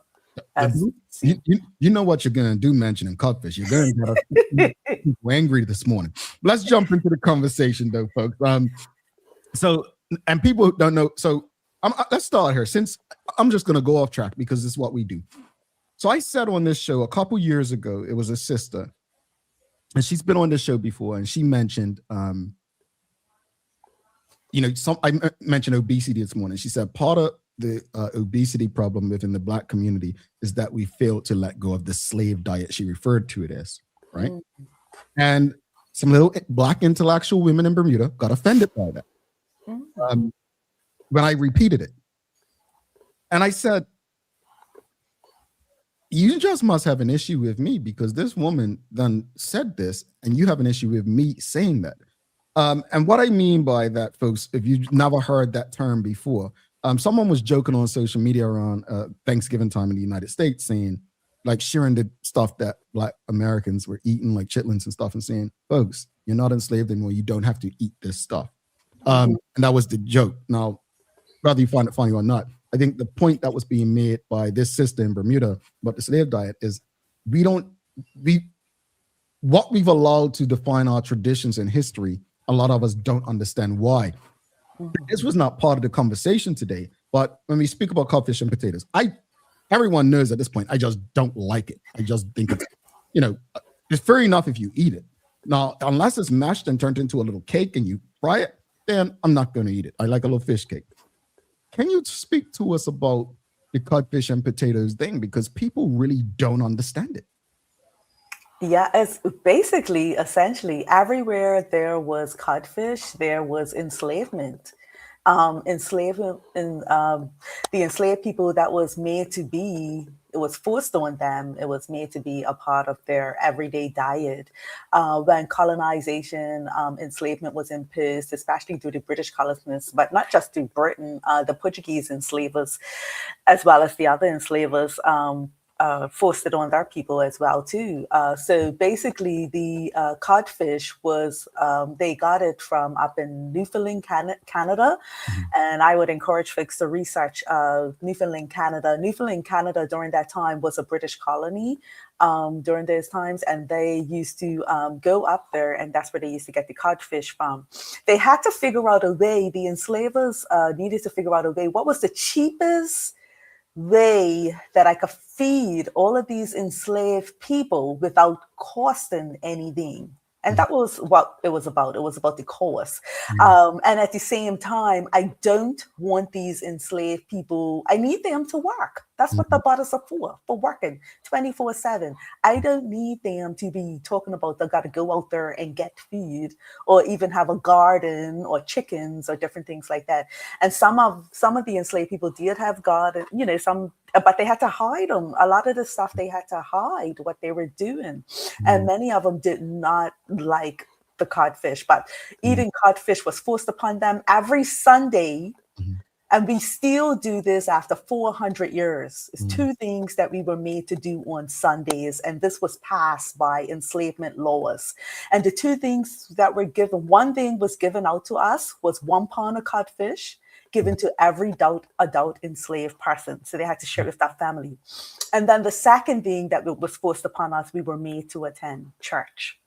You know what you're gonna do mentioning codfish. You're gonna get people angry this morning. Let's jump into the conversation though, folks. So and people who don't know, so let's start here. Since I'm just gonna go off track because it's what we do. So I said on this show a couple years ago, it was a sister, and she's been on this show before, and she mentioned, I mentioned obesity this morning. She said part of the obesity problem within the Black community is that we failed to let go of the slave diet. She referred to it as, right? Mm-hmm. And some little Black intellectual women in Bermuda got offended by that when I repeated it. And I said, you just must have an issue with me because this woman then said this and you have an issue with me saying that. And what I mean by that, folks, if you've never heard that term before, someone was joking on social media around Thanksgiving time in the United States saying, like sharing the stuff that Black Americans were eating, like chitlins and stuff, and saying, folks, you're not enslaved anymore. You don't have to eat this stuff. And that was the joke. Now, whether you find it funny or not, I think the point that was being made by this sister in Bermuda about the slave diet is what we've allowed to define our traditions and history, a lot of us don't understand why. This was not part of the conversation today, but when we speak about codfish and potatoes, everyone knows at this point, I just don't like it. I just think it's fair enough if you eat it. Now, unless it's mashed and turned into a little cake and you fry it, then I'm not going to eat it. I like a little fish cake. Can you speak to us about the codfish and potatoes thing? Because people really don't understand it. Yeah, it's basically, essentially, everywhere there was codfish, there was enslavement. Enslavement in the enslaved people that was made to be, it was forced on them. It was made to be a part of their everyday diet. When colonization, enslavement was imposed, especially through the British colonists, but not just through Britain, the Portuguese enslavers, as well as the other enslavers, forced it on their people as well too. So basically the codfish was, they got it from up in Newfoundland, Canada. And I would encourage folks to research Newfoundland, Canada. Newfoundland, Canada during that time was a British colony during those times. And they used to go up there, and that's where they used to get the codfish from. They had to figure out a way, the enslavers needed to figure out a way, what was the cheapest way that I could feed all of these enslaved people without costing anything. And that was what it was about. It was about the cost. And at the same time, I don't want these enslaved people, I need them to work. That's what the bodies are for working 24/7. I don't need them to be talking about they got to go out there and get food or even have a garden or chickens or different things like that. And some of the enslaved people did have garden, but they had to hide them. A lot of the stuff they had to hide what they were doing. And many of them did not like the codfish, but eating codfish was forced upon them every Sunday. And we still do this after 400 years. It's two things that we were made to do on Sundays. And this was passed by enslavement laws. And the two things that were given, one thing was given out to us was 1 pound of codfish. given to every adult enslaved person. So they had to share with that family. And then the second thing that was forced upon us, we were made to attend church.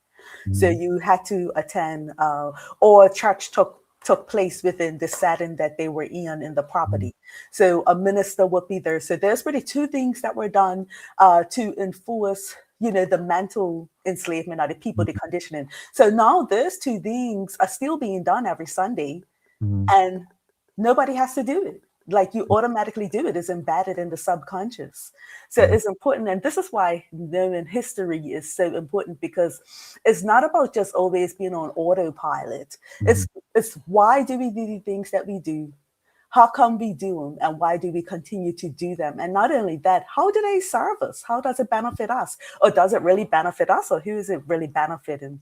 So you had to attend, or church took place within the setting that they were in the property. So a minister would be there. So there's really two things that were done to enforce, the mental enslavement of the people, the conditioning. So now those two things are still being done every Sunday, and nobody has to do it. Like you automatically do it. It's embedded in the subconscious. So it's important. And this is why knowing history is so important, because it's not about just always being on autopilot. It's why do we do the things that we do? How come we do them? And why do we continue to do them? And not only that, how do they serve us? How does it benefit us? Or does it really benefit us? Or who is it really benefiting?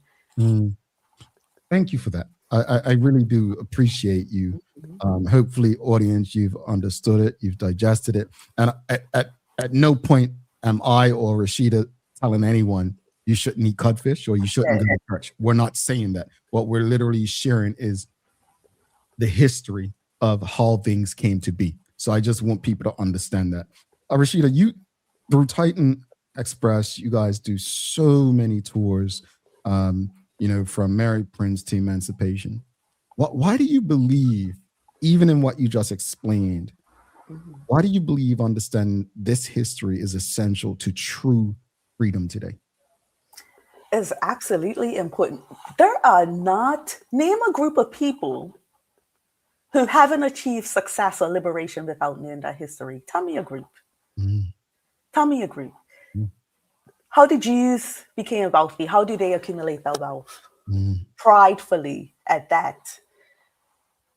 Thank you for that. I really do appreciate you. Hopefully, audience, you've understood it, you've digested it. And at no point am I or Rashida telling anyone you shouldn't eat codfish or you shouldn't go to church. We're not saying that. What we're literally sharing is the history of how things came to be. So I just want people to understand that. Rashida, you, through Titan Express, you guys do so many tours, from Mary Prince to Emancipation. Why do you believe, even in what you just explained, why do you believe understanding this history is essential to true freedom today? It's absolutely important. Name a group of people who haven't achieved success or liberation without knowing that history. Tell me a group. Tell me a group. How did Jews become wealthy? How do they accumulate their wealth? Pridefully at that.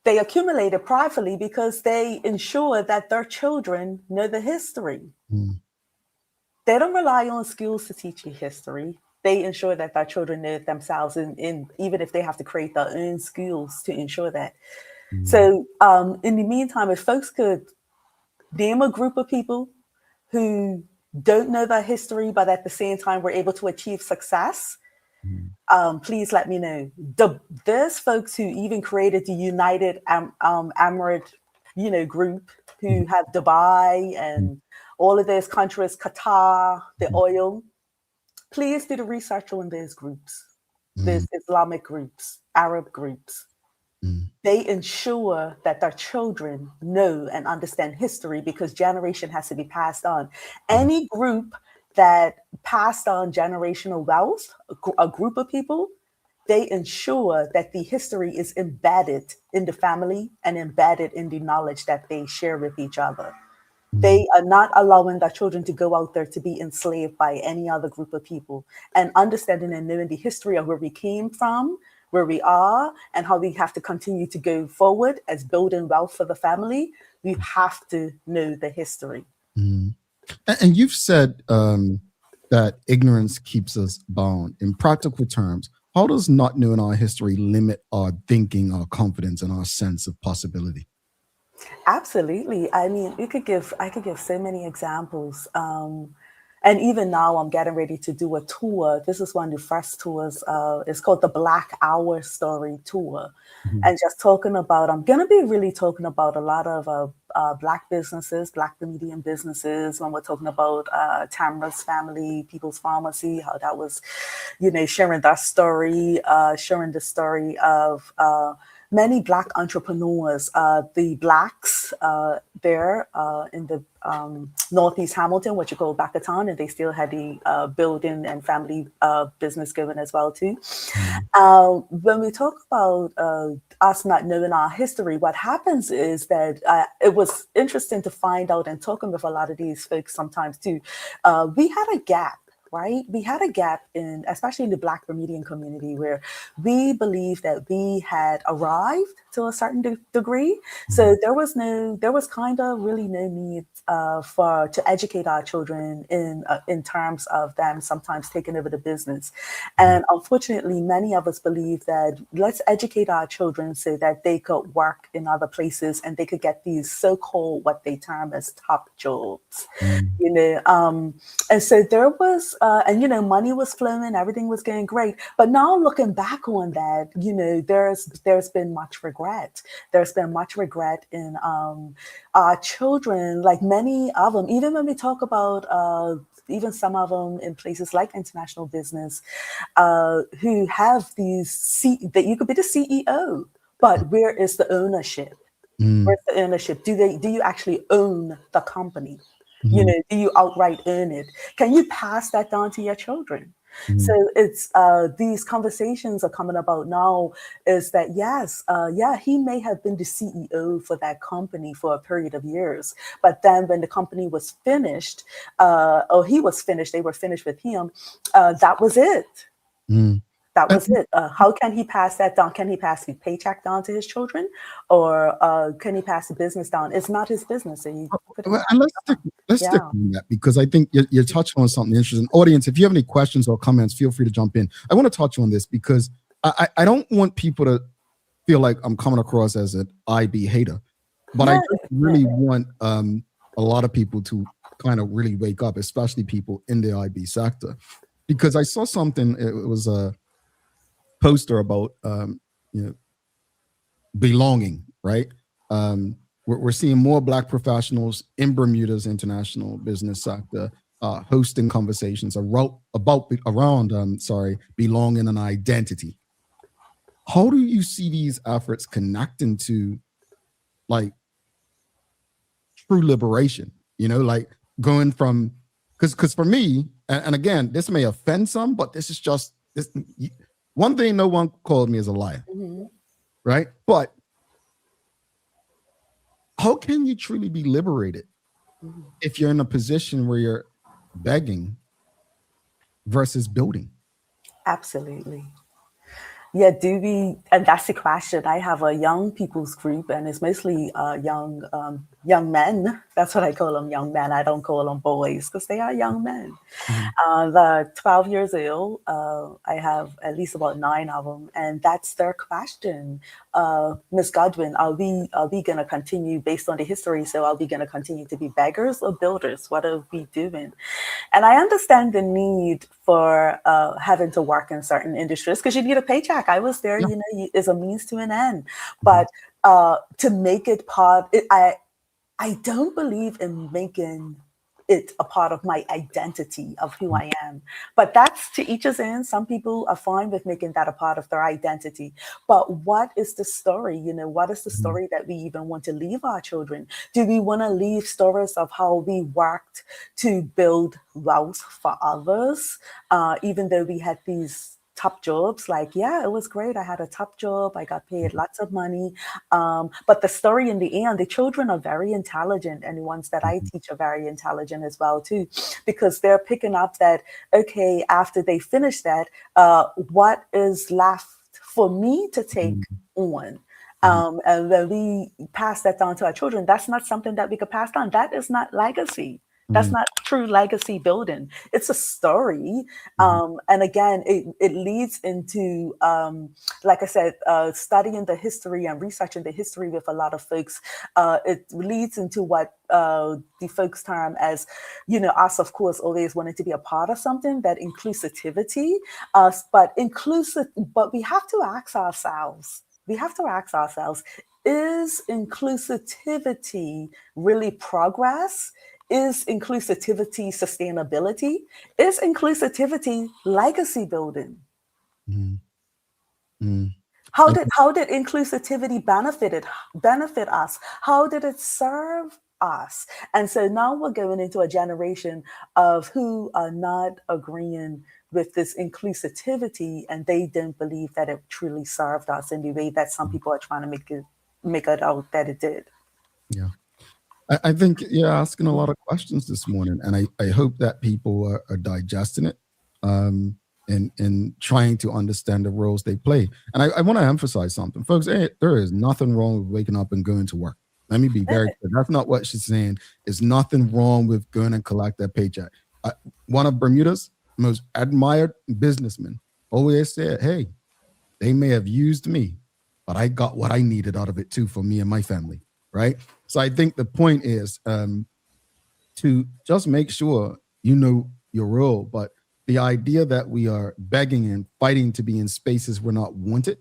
They accumulated pridefully because they ensure that their children know the history. They don't rely on schools to teach you history. They ensure that their children know it themselves, and even if they have to create their own schools to ensure that. So in the meantime, if folks could name a group of people who don't know their history, but at the same time were able to achieve success, please let me know. There's folks who even created the United Emirates, group, who have Dubai and all of those countries, Qatar, the oil. Please do the research on those groups. There's Islamic groups, Arab groups. They ensure that their children know and understand history, because generation has to be passed on. Any group that passed on generational wealth, a group of people, they ensure that the history is embedded in the family and embedded in the knowledge that they share with each other. They are not allowing their children to go out there to be enslaved by any other group of people. And understanding and knowing the history of where we came from, where we are, and how we have to continue to go forward as building wealth for the family, we have to know the history. And you've said that ignorance keeps us bound. In practical terms, how does not knowing our history limit our thinking, our confidence, and our sense of possibility? Absolutely. I mean, I could give so many examples. And even now I'm getting ready to do a tour. This is one of the first tours. It's called the Black Hour Story Tour. And just I'm going to be really talking about a lot of Black businesses, Black Bermudian businesses, when we're talking about Tamra's family, People's Pharmacy, how that was, sharing that story, sharing the story of many Black entrepreneurs, the Blacks there in the Northeast Hamilton, what you call Bacaton, and they still had the building and family business going as well too. When we talk about us not knowing our history, what happens is that it was interesting to find out, and talking with a lot of these folks sometimes too, we had a gap. Right? We had a gap especially in the Black Bermudian community, where we believed that we had arrived to a certain degree. So there was kind of really no need to educate our children in terms of them sometimes taking over the business. And unfortunately, many of us believe that let's educate our children so that they could work in other places and they could get these so-called what they term as top jobs. And so there was and money was flowing, everything was going great. But now looking back on that, there's been much regret. There's been much regret in our children, like many of them, even when we talk about even some of them in places like international business, who have that you could be the CEO, but where is the ownership? Where's the ownership? Do you actually own the company? Do you outright own it? Can you pass that down to your children? So it's these conversations are coming about now, is that yes, he may have been the CEO for that company for a period of years, but then when the company was finished, or he was finished, they were finished with him, that was it. That was it. How can he pass that down? Can he pass the paycheck down to his children, or can he pass the business down? It's not his business. And let's stick on that, because I think you're touching on something interesting. Audience, if you have any questions or comments, feel free to jump in. I want to touch on this because I don't want people to feel like I'm coming across as an IB hater, but I really want a lot of people to kind of really wake up, especially people in the IB sector, because I saw something. It was a poster about belonging, right? We're seeing more Black professionals in Bermuda's international business sector hosting conversations around belonging and identity. How do you see these efforts connecting to like true liberation? Like going from, because for me, and again, this may offend some, but this is just this. One thing, no one called me as a liar, right? But how can you truly be liberated if you're in a position where you're begging versus building? Absolutely. Yeah, and that's the question. I have a young people's group, and it's mostly young men. That's what I call them, young men. I don't call them boys because they are young men. They're 12 years old. I have at least about 9 of them, and that's their question. Ms. Godwin, are we going to continue based on the history? So are we going to continue to be beggars or builders? What are we doing? And I understand the need for having to work in certain industries because you need a paycheck. I was there, is a means to an end. But to make it I don't believe in making it a part of my identity of who I am. But that's to each his own. Some people are fine with making that a part of their identity. But what is the story? What is the story that we even want to leave our children? Do we want to leave stories of how we worked to build wealth for others, even though we had these top jobs? Like, yeah, it was great. I had a top job. I got paid lots of money. But the story in the end, the children are very intelligent, and the ones that I teach are very intelligent as well, too, because they're picking up that, okay, after they finish that, what is left for me to take on? And when we pass that down to our children, that's not something that we could pass down. That is not legacy. That's not true legacy building. It's a story. And again, it leads into, like I said, studying the history and researching the history with a lot of folks. It leads into what the folks term as, us, of course, always wanting to be a part of something, that inclusivity. But we have to ask ourselves, is inclusivity really progress? Is inclusivity sustainability? Is inclusivity legacy building? How did inclusivity benefit us? How did it serve us? And so now we're going into a generation of who are not agreeing with this inclusivity, and they don't believe that it truly served us in the way that some people are trying to make it out that it did. Yeah. I think you're asking a lot of questions this morning, and I hope that people are digesting it and trying to understand the roles they play. And I want to emphasize something, folks. There is nothing wrong with waking up and going to work. Let me be very clear. That's not what she's saying. There's nothing wrong with going and collect that paycheck. One of Bermuda's most admired businessmen always said, hey, they may have used me, but I got what I needed out of it too for me and my family, right? So I think the point is to just make sure you know your role, but the idea that we are begging and fighting to be in spaces we're not wanted,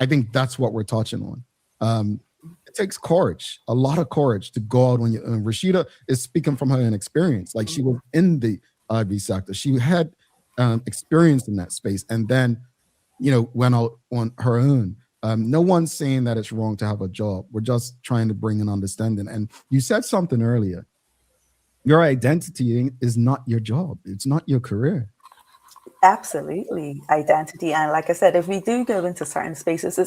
I think that's what we're touching on. It takes courage, a lot of courage, to go out on your own. Rashida is speaking from her own experience. Like, she was in the IV sector. She had experience in that space, and then, went out on her own. No one's saying that it's wrong to have a job. We're just trying to bring an understanding. And you said something earlier. Your identity is not your job. It's not your career. Absolutely, identity. And like I said, if we do go into certain spaces,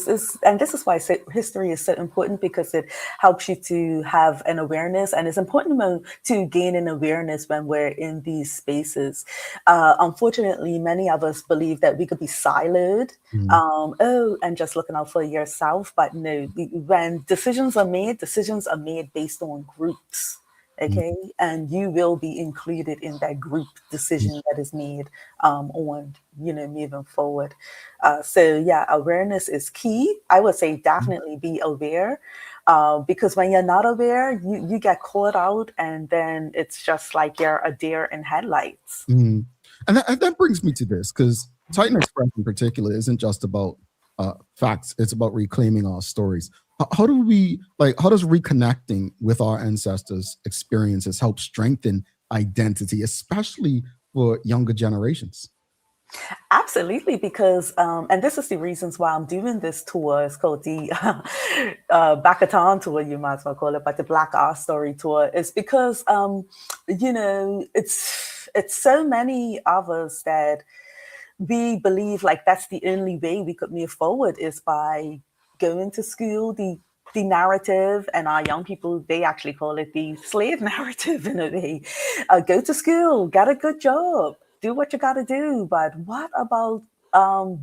and this is why history is so important, because it helps you to have an awareness, and it's important to gain an awareness when we're in these spaces. Unfortunately, many of us believe that we could be siloed, and just looking out for yourself. But no, when decisions are made based on groups. Okay, and you will be included in that group decision that is made on, moving forward. So yeah, awareness is key. I would say definitely be aware, because when you're not aware, you get caught out, and then it's just like you're a deer in headlights. And that brings me to this, because Titan Express in particular isn't just about facts. It's about reclaiming our stories. How does reconnecting with our ancestors' experiences help strengthen identity, especially for younger generations? Absolutely, because and this is the reasons why I'm doing this tour. It's called the Backathon tour, you might as well call it, but the Black Our Story tour. Is because it's so many of us that we believe like that's the only way we could move forward, is by going to school. The narrative, and our young people, they actually call it the slave narrative in a way. Go to school, get a good job, do what you got to do. But what about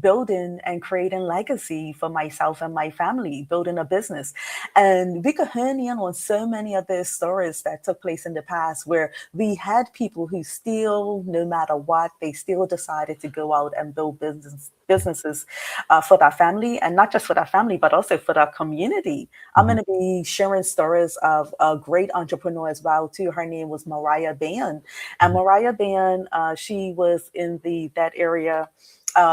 building and creating legacy for myself and my family, building a business? And we could hone in on so many of the stories that took place in the past, where we had people who still, no matter what, they still decided to go out and build businesses for their family, and not just for their family, but also for their community. I'm going to be sharing stories of a great entrepreneur as well too. Her name was Mariah Ban, and Mariah Ban, she was in that area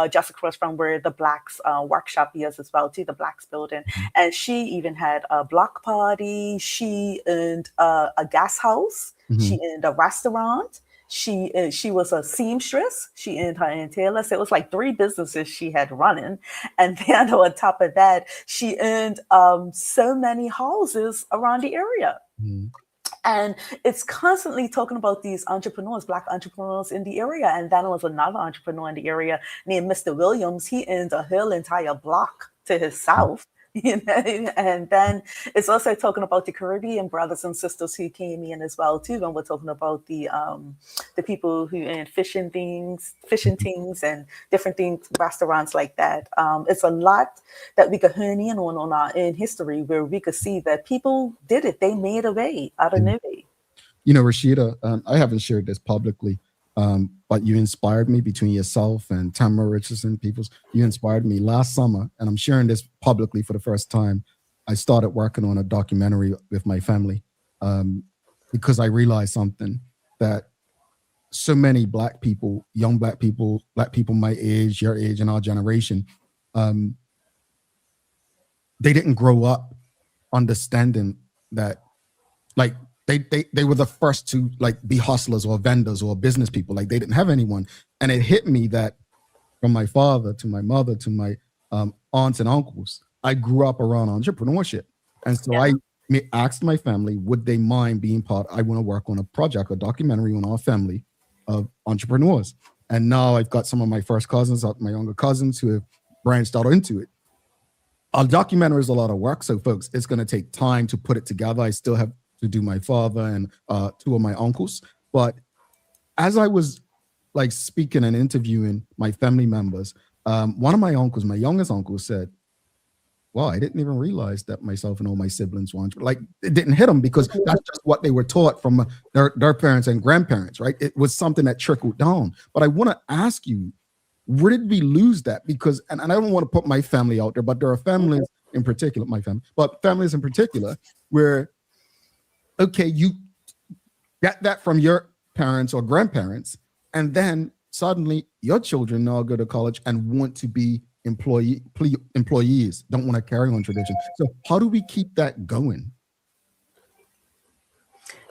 just across from where the Blacks workshop is as well too, the Blacks building. And she even had a block party. She owned a gas house. She owned a restaurant. She was a seamstress. She owned her own tailor. So it was like 3 businesses she had running. And then on top of that, she owned so many houses around the area. And it's constantly talking about these entrepreneurs, Black entrepreneurs in the area. And then there was another entrepreneur in the area named Mr. Williams. He owned a whole entire block to his south. And then it's also talking about the Caribbean brothers and sisters who came in as well too. And we're talking about the people who in fishing things and different things, restaurants like that. It's a lot that we could hone in on our in history, where we could see that people did it. They made a way out of no way. Rashida, I haven't shared this publicly, but you inspired me. Between yourself and Tamara Richardson, you inspired me last summer, and I'm sharing this publicly for the first time. I started working on a documentary with my family because I realized something, that so many Black people, young Black people my age, your age, and our generation, they didn't grow up understanding that, like, they were the first to be hustlers or vendors or business people. Like, they didn't have anyone. And it hit me that from my father to my mother to my aunts and uncles, I grew up around entrepreneurship. And so I asked my family, would they mind being part? I want to work on a project, a documentary on our family of entrepreneurs. And now I've got some of my first cousins, my younger cousins, who have branched out into it. A documentary is a lot of work. So folks, it's going to take time to put it together. I still have to do my father and 2 of my uncles. But as I was speaking and interviewing my family members, one of my uncles, my youngest uncle, said, wow, I didn't even realize that myself and all my siblings were it didn't hit them, because that's just what they were taught from their parents and grandparents, right? It was something that trickled down. But I want to ask you, where did we lose that? Because, and I don't want to put my family out there, but there are families in particular, families in particular, where, okay, you get that from your parents or grandparents, and then suddenly your children now go to college and want to be employees, don't want to carry on tradition. So how do we keep that going?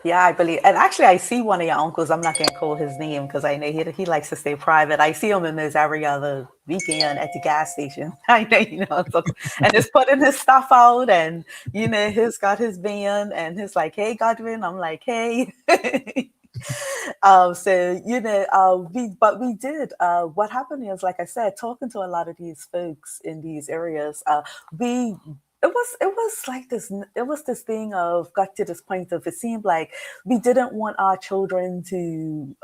Yeah, I believe, and actually, I see one of your uncles. I'm not going to call his name because I know he likes to stay private. I see him almost every other weekend at the gas station. I know, and he's putting his stuff out, and he's got his van, and he's like, "Hey, Godwin," I'm like, "Hey." So we did. What happened is, like I said, talking to a lot of these folks in these areas, it was like this. It was this thing of got to this point of it seemed like we didn't want our children to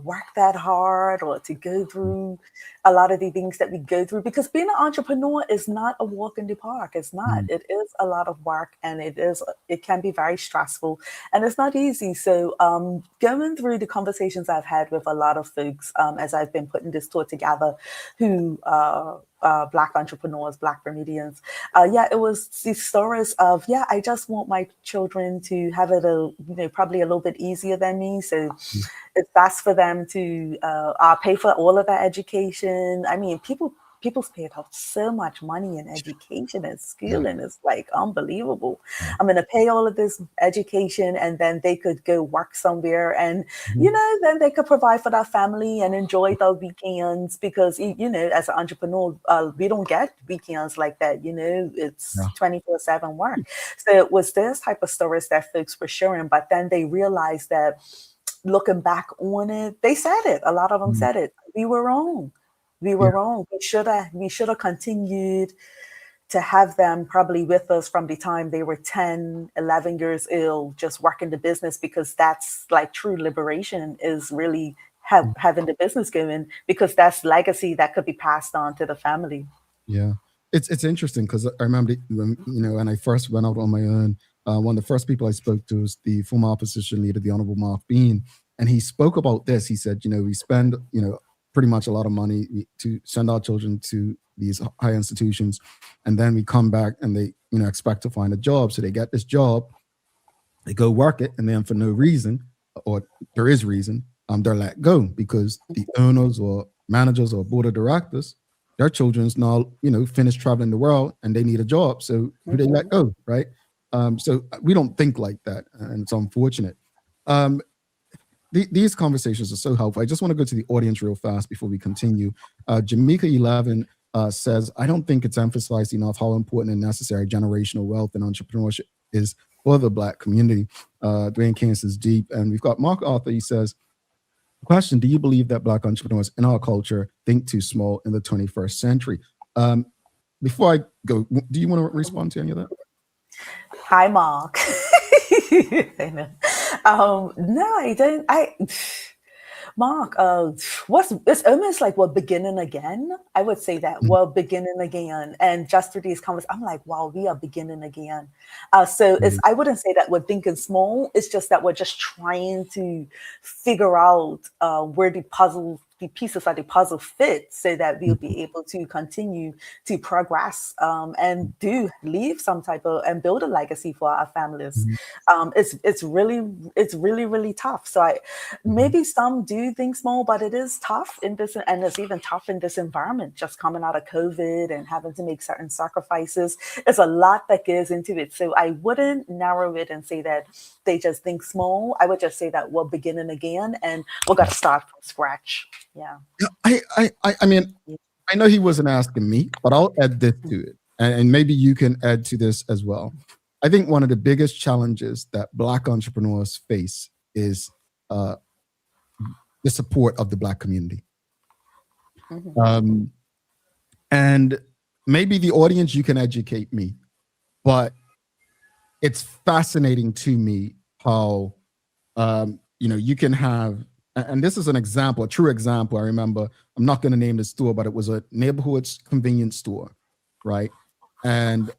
work that hard or to go through a lot of the things that we go through, because being an entrepreneur is not a walk in the park. It's not. It is a lot of work, and it can be very stressful, and it's not easy. So going through the conversations I've had with a lot of folks as I've been putting this tour together, who Black entrepreneurs, Black Bermudians. It was these stories of, I just want my children to have it probably a little bit easier than me. So it's best for them to pay for all of their education. I mean, people's paid out so much money in education and schooling. It's like unbelievable. I'm going to pay all of this education, and then they could go work somewhere, and then they could provide for their family and enjoy their weekends, because as an entrepreneur, we don't get weekends like that. It's 24/7 work. So it was this type of stories that folks were sharing, but then they realized that looking back on it, they said it. A lot of them said it. We were wrong. We were wrong. We should have continued to have them probably with us from the time they were 10, 11 years old, just working the business, because that's like true liberation, is really having the business going, because that's legacy that could be passed on to the family. Yeah. It's interesting because I remember when I first went out on my own, one of the first people I spoke to was the former opposition leader, the Honorable Mark Bean. And he spoke about this. He said, we spend, pretty much a lot of money to send our children to these high institutions. And then we come back and they, expect to find a job. So they get this job, they go work it. And then for no reason, or there is reason, they're let go because the owners or managers or board of directors, their children's now, finished traveling the world and they need a job. So who they let go, right? So we don't think like that. And it's unfortunate. These conversations are so helpful. I just want to go to the audience real fast before we continue. Jamaica 11 says, I don't think it's emphasized enough how important and necessary generational wealth and entrepreneurship is for the Black community. Dwayne King says deep. And we've got Mark Arthur. He says, question, do you believe that Black entrepreneurs in our culture think too small in the 21st century? Before I go, do you want to respond to any of that? Hi, Mark. I know. No, I don't. Mark, it's almost like we're beginning again. I would say that we're beginning again. And just through these conversations, I'm like, wow, we are beginning again. So I wouldn't say that we're thinking small. It's just that we're just trying to figure out where the pieces of the puzzle fit, so that we'll be able to continue to progress and do leave some type of and build a legacy for our families. It's really tough. So maybe some do think small, but it is tough in this, and it's even tough in this environment, just coming out of COVID and having to make certain sacrifices. There's a lot that goes into it. So I wouldn't narrow it and say that they just think small. I would just say that we're beginning again, and we're gonna start from scratch. Yeah. I mean, I know he wasn't asking me, but I'll add this to it. And maybe you can add to this as well. I think one of the biggest challenges that Black entrepreneurs face is the support of the Black community. And maybe the audience, you can educate me, but it's fascinating to me how, you can have, and this is an example, a true example. I remember, I'm not going to name the store, but it was a neighborhood convenience store, right? And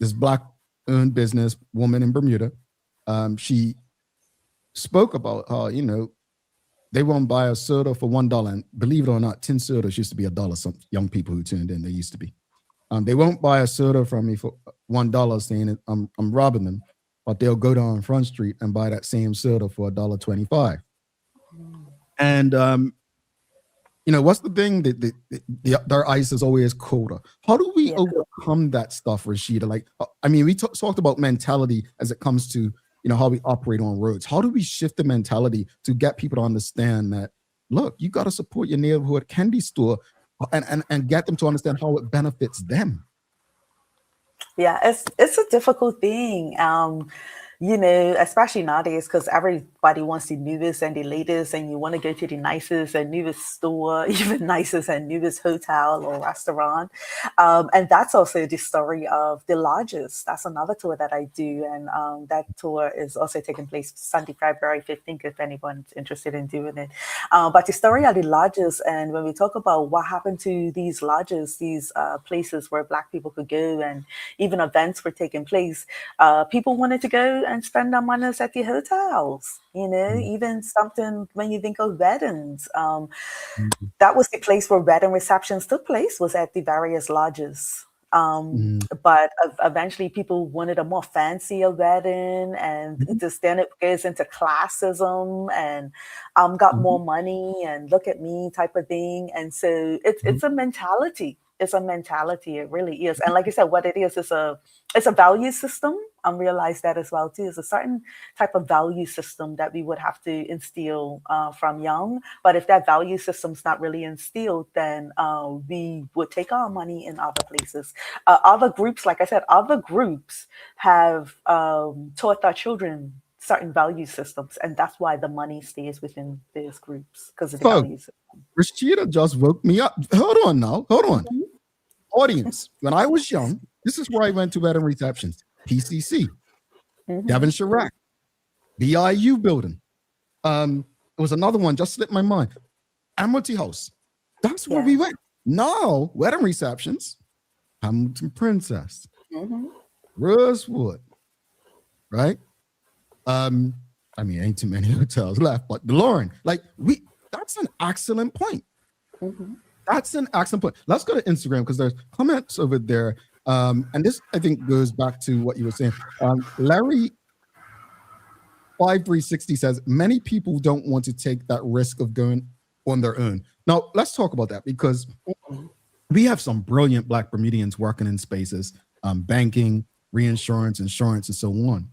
this Black-owned business woman in Bermuda, she spoke about how, they won't buy a soda for $1. And believe it or not, 10 sodas used to be $1. Some young people who tuned in, they used to be. They won't buy a soda from me for $1, saying I'm robbing them, but they'll go down Front Street and buy that same soda for $1.25. And what's the thing that their ice is always colder? How do we overcome that stuff, Rashida? Like, I mean, we talked about mentality as it comes to, how we operate on roads. How do we shift the mentality to get people to understand that, look, you got to support your neighborhood candy store and get them to understand how it benefits them? Yeah, it's a difficult thing. Especially nowadays, because everybody wants the newest and the latest, and you want to go to the nicest and newest store, even nicest and newest hotel or restaurant. And that's also the story of the lodges. That's another tour that I do. And that tour is also taking place Sunday, February 15th, if anyone's interested in doing it. But the story of the lodges, and when we talk about what happened to these lodges, these places where Black people could go and even events were taking place, people wanted to go and spend their money at the hotels, even something when you think of weddings. That was the place where wedding receptions took place, was at the various lodges. But eventually people wanted a more fancier wedding, and just then it goes into classism and got more money and look at me type of thing. And so it's a mentality. It's a mentality. It really is. And like I said, what it is it's a value system. I realize that as well too. It's a certain type of value system that we would have to instill from young. But if that value system's not really instilled, then we would take our money in other places. Other groups, like I said, other groups have taught their children certain value systems, and that's why the money stays within those groups, because of the value system. Rashida just woke me up. Hold on now. Hold on. Audience, when I was young, this is where I went to wedding receptions. PCC, Devon Chirac, BIU building. It was another one, just slipped my mind. Amity House. That's where we went. Now, wedding receptions, Hamilton Princess, Rosewood, right? I mean, ain't too many hotels left, but DeLorean, that's an excellent point. That's an excellent point. Let's go to Instagram because there's comments over there. And this, I think, goes back to what you were saying. Larry 5360 says, many people don't want to take that risk of going on their own. Now, let's talk about that, because we have some brilliant Black Bermudians working in spaces, banking, reinsurance, insurance, and so on.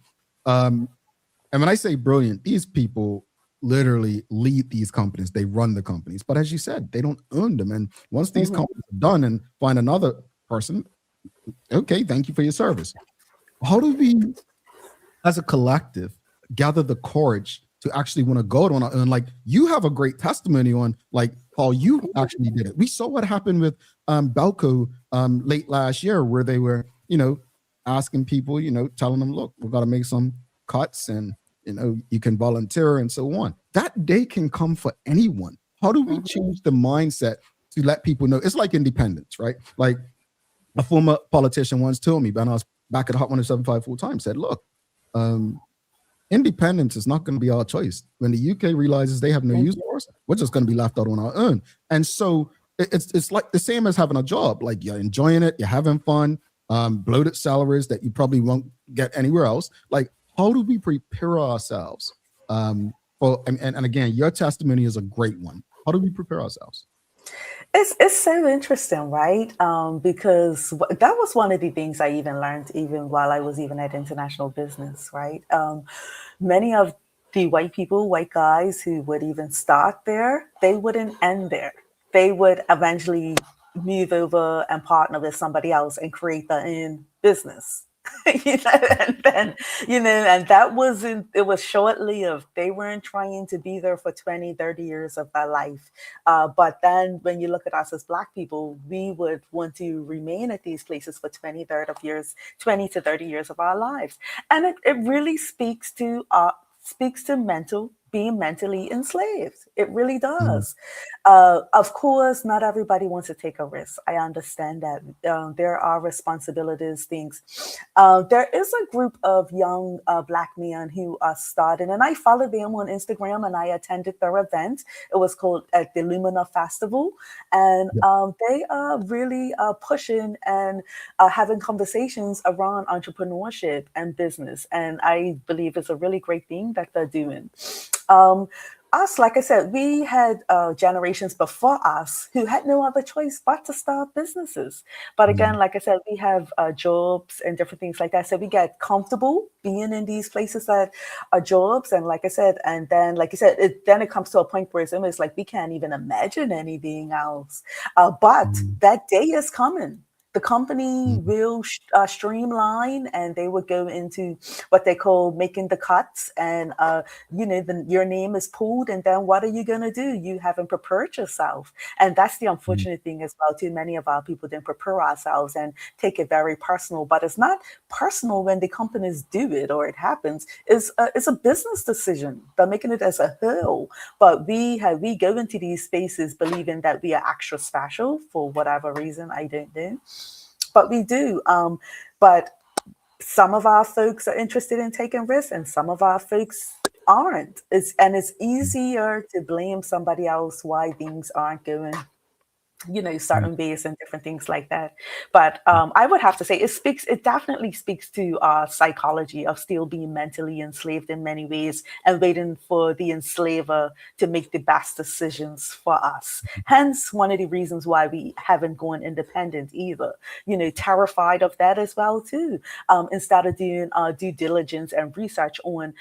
And when I say brilliant, these people literally lead these companies. They run the companies. But as you said, they don't own them. And once these companies are done and find another person, okay, thank you for your service. How do we, as a collective, gather the courage to actually want to go on our own? Like, you have a great testimony on how you actually did it. We saw what happened with Belco late last year, where they were, asking people, telling them, look, we've got to make some cuts, and you can volunteer and so on. That day can come for anyone. How do we change the mindset to let people know? It's like independence, right? Like, a former politician once told me, when I was back at Hot 107.5 full time, said, look, independence is not going to be our choice. When the UK realizes they have no use for us, we're just going to be left out on our own. And so it's like the same as having a job. Like, you're enjoying it, you're having fun, bloated salaries that you probably won't get anywhere else. Like, how do we prepare ourselves for? And again, your testimony is a great one. How do we prepare ourselves? It's so interesting, right? Because that was one of the things I even learned even while I was even at international business, right? Many of the white guys who would even start there, they wouldn't end there. They would eventually move over and partner with somebody else and create their own business. And then, and that it was short-lived. They weren't trying to be there for 20, 30 years of their life. But then when you look at us as Black people, we would want to remain at these places for 20 to 30 years of our lives. And it really speaks to being mentally enslaved. It really does. Of course, not everybody wants to take a risk. I understand that. There are responsibilities, things. There is a group of young Black men who are starting, and I followed them on Instagram, and I attended their event. It was called at the Lumina Festival. And they are really pushing and having conversations around entrepreneurship and business. And I believe it's a really great thing that they're doing. us, like I said, we had generations before us who had no other choice but to start businesses. But again, like I said, we have jobs and different things like that. So we get comfortable being in these places that are jobs. And like I said, and then, like you said, then it comes to a point where it's almost like we can't even imagine anything else. But that day is coming. The company will streamline, and they will go into what they call making the cuts. And your name is pulled, and then what are you going to do? You haven't prepared yourself, and that's the unfortunate thing as well. Too many of our people didn't prepare ourselves and take it very personal. But it's not personal when the companies do it or it happens. It's a business decision. They're making it as a whole. But we go into these spaces believing that we are extra special for whatever reason. I don't know. But we do. But some of our folks are interested in taking risks, and some of our folks aren't. It's easier to blame somebody else why things aren't going, certain ways and different things like that. But I would have to say it definitely speaks to our psychology of still being mentally enslaved in many ways and waiting for the enslaver to make the best decisions for us. Hence, one of the reasons why we haven't gone independent either, terrified of that as well too. Instead of doing due diligence and research on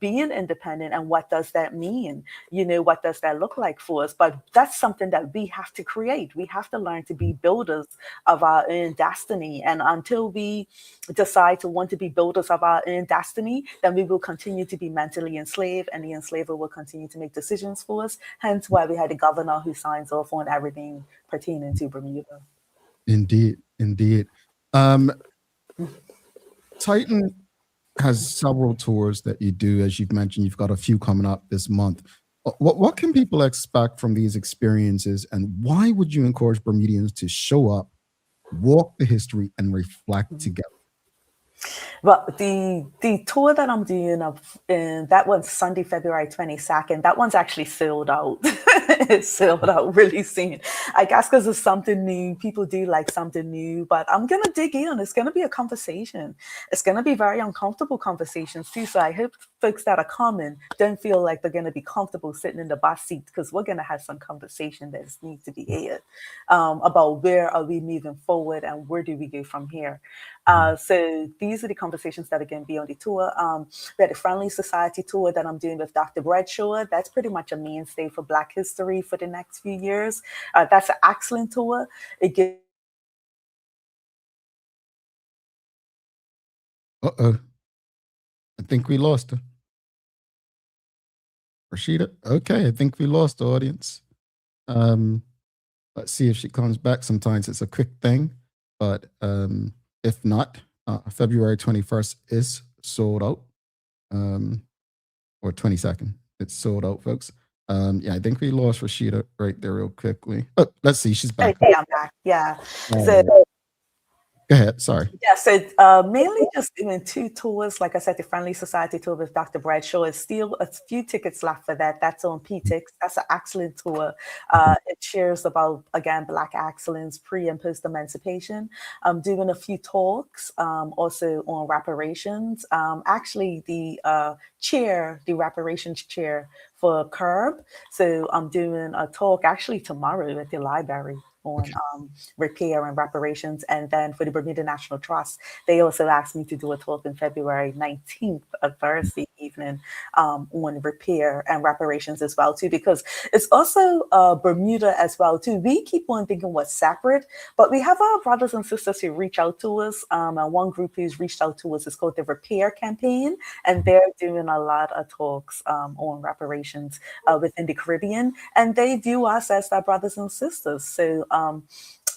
being independent and what does that mean? What does that look like for us? But that's something that we have to create. We have to learn to be builders of our own destiny. And until we decide to want to be builders of our own destiny, then we will continue to be mentally enslaved, and the enslaver will continue to make decisions for us. Hence why we had a governor who signs off on everything pertaining to Bermuda. Indeed. Titan has several tours that you do. As you've mentioned, you've got a few coming up this month. What can people expect from these experiences, and why would you encourage Bermudians to show up, walk the history, and reflect together? Well, the tour that I'm doing that one's Sunday, February 22nd. That one's actually sold out. It's sold out really soon. I guess because it's something new. People do like something new, but I'm gonna dig in. It's gonna be a conversation. It's gonna be very uncomfortable conversations too. So I hope folks that are coming don't feel like they're gonna be comfortable sitting in the bus seat, because we're gonna have some conversation that needs to be had about where are we moving forward and where do we go from here. So these are the conversations that are going to be on the tour. We had a Friendly Society tour that I'm doing with Dr. Bradshaw. That's pretty much a mainstay for Black history for the next few years. That's an excellent tour. It gives I think we lost her. Rashida? Okay, I think we lost the audience. Let's see if she comes back. Sometimes it's a quick thing, but if not, February 21st is sold out, or 22nd. It's sold out, folks. I think we lost Rashida right there real quickly. Oh, let's see, she's back. Okay, I'm back. Yeah. Go ahead, sorry. Yeah, so mainly just doing two tours. Like I said, the Friendly Society tour with Dr. Bradshaw is still a few tickets left for that. That's on PTix. That's an excellent tour. It shares about, again, Black excellence, pre and post emancipation. I'm doing a few talks also on reparations. Actually, the reparations chair for CURB. So I'm doing a talk actually tomorrow at the library on repair and reparations. And then for the Bermuda National Trust, they also asked me to do a talk on February 19th, a Thursday evening, on repair and reparations as well too, because it's also Bermuda as well too. We keep on thinking what's separate, but we have our brothers and sisters who reach out to us. And one group who's reached out to us is called the Repair Campaign, and they're doing a lot of talks on reparations within the Caribbean, and they view us as their brothers and sisters. So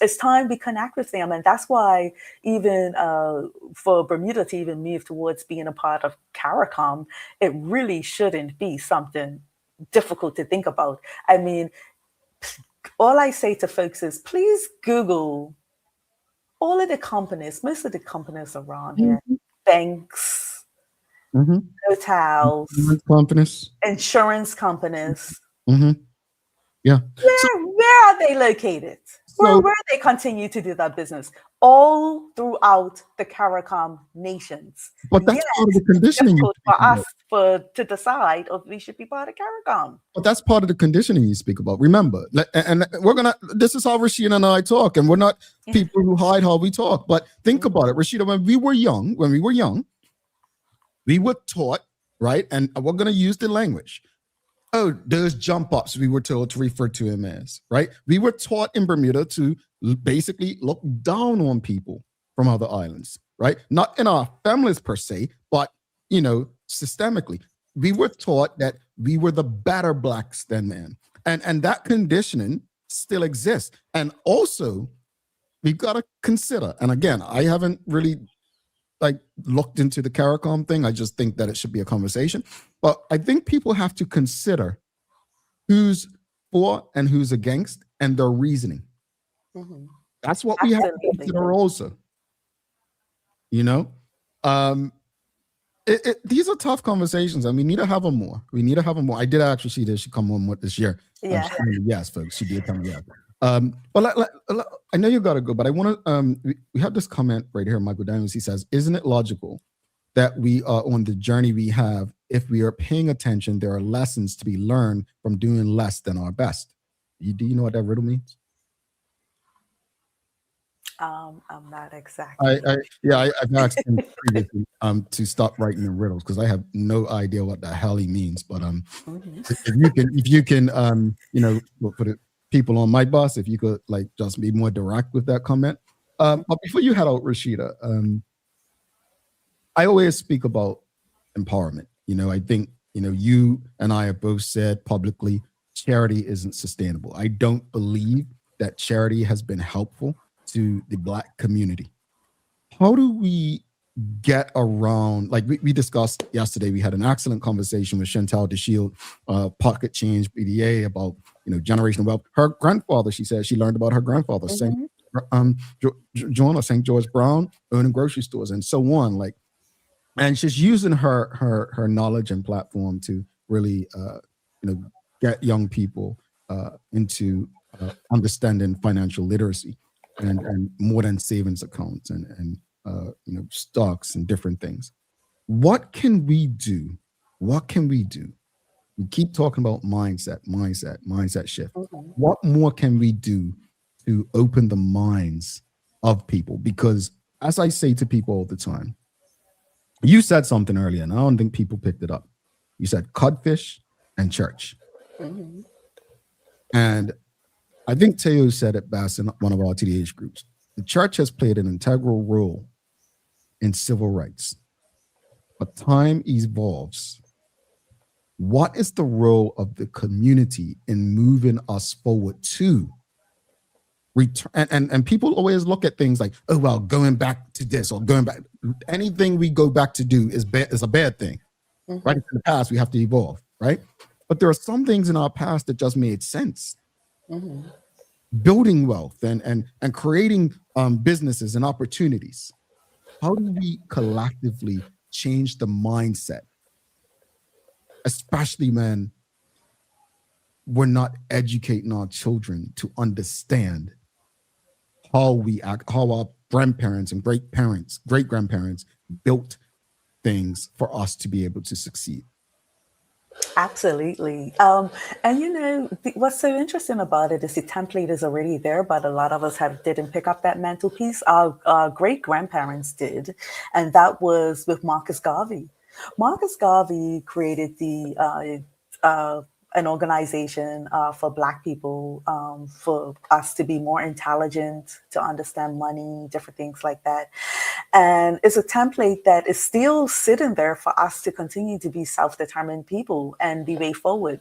it's time we connect with them. And that's why even for Bermuda to even move towards being a part of CARICOM, it really shouldn't be something difficult to think about. I mean, all I say to folks is please Google all of the companies, most of the companies around here, banks, hotels, insurance companies. Yeah. Where are they located? Where they continue to do that business? all throughout the CARICOM nations. But that's part of the It's conditioning. difficult for us to decide if we should be part of CARICOM. But that's part of the conditioning you speak about. Remember, and this is how Rashida and I talk, and we're not people who hide how we talk. But think about it, Rashida, when we were young, we were taught, right? And we're going to use the language. Oh, those jump ups, we were told to refer to him as, right? We were taught in Bermuda to basically look down on people from other islands, right? Not in our families per se, but, systemically. We were taught that we were the better blacks than them. And that conditioning still exists. And also, we've got to consider, and again, I haven't really looked into the CARICOM thing. I just think that it should be a conversation. But I think people have to consider who's for and who's against and their reasoning. Mm-hmm. That's what we have to consider also. These are tough conversations, and we need to have them more. I did actually see that she come on with this year. Yeah. Yes, folks, she did come. Yeah. But I know you got to go, but I want to. We have this comment right here, Michael Daniels. He says, "Isn't it logical that we are on the journey we have? If we are paying attention, there are lessons to be learned from doing less than our best." Do you know what that riddle means? I'm not exactly. I've asked him previously to stop writing the riddles because I have no idea what the hell he means. But if you can we'll put it. People on my bus, if you could just be more direct with that comment. But before you head out, Rashida, I always speak about empowerment. I think, you and I have both said publicly, charity isn't sustainable. I don't believe that charity has been helpful to the Black community. How do we get around, we discussed yesterday, we had an excellent conversation with Chantal DeShield, Pocket Change BDA, about generational wealth. Her grandfather, she said she learned about her grandfather, St. George Brown, owning grocery stores and so on. And she's using her knowledge and platform to really get young people into understanding financial literacy and more than savings accounts and stocks and different things. What can we do? We keep talking about mindset shift. What more can we do to open the minds of people? Because as I say to people all the time, you said something earlier, and I don't think people picked it up. You said codfish and church. Mm-hmm. And I think Teo said it best in one of our TDH groups. The church has played an integral role in civil rights, but time evolves. What is the role of the community in moving us forward to return? And people always look at things like, oh, well, going back to this or going back. Anything we go back to do is a bad thing. Mm-hmm. Right? In the past, we have to evolve, right? But there are some things in our past that just made sense. Mm-hmm. Building wealth and creating businesses and opportunities. How do we collectively change the mindset? Especially when we're not educating our children to understand how we act, how our grandparents and great grandparents built things for us to be able to succeed. Absolutely. And what's so interesting about it is the template is already there, but a lot of us didn't pick up that mental piece. Our great grandparents did, and that was with Marcus Garvey. Marcus Garvey created an organization for Black people, for us to be more intelligent, to understand money, different things like that. And it's a template that is still sitting there for us to continue to be self-determined people and the way forward.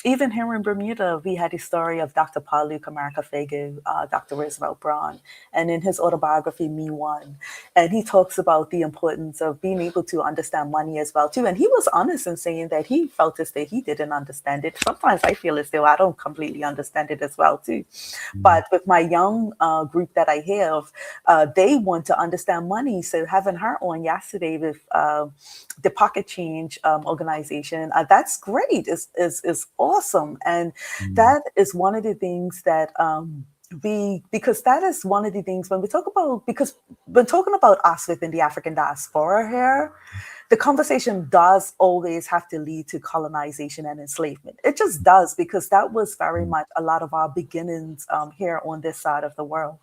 Even here in Bermuda, we had a story of Dr. Paul Luke America Fago, Dr. Roosevelt Braun, and in his autobiography, Me One. And he talks about the importance of being able to understand money as well, too. And he was honest in saying that he felt as though he didn't understand it. Sometimes I feel as though I don't completely understand it as well, too. Mm-hmm. But with my young group that I have, they want to understand money. So having her on yesterday with the Pocket Change organization, that's great. It's awesome. And that is one of the things that because that is one of the things when we talk about, because when talking about us within the African diaspora here, the conversation does always have to lead to colonization and enslavement. It just does, because that was very much a lot of our beginnings here on this side of the world.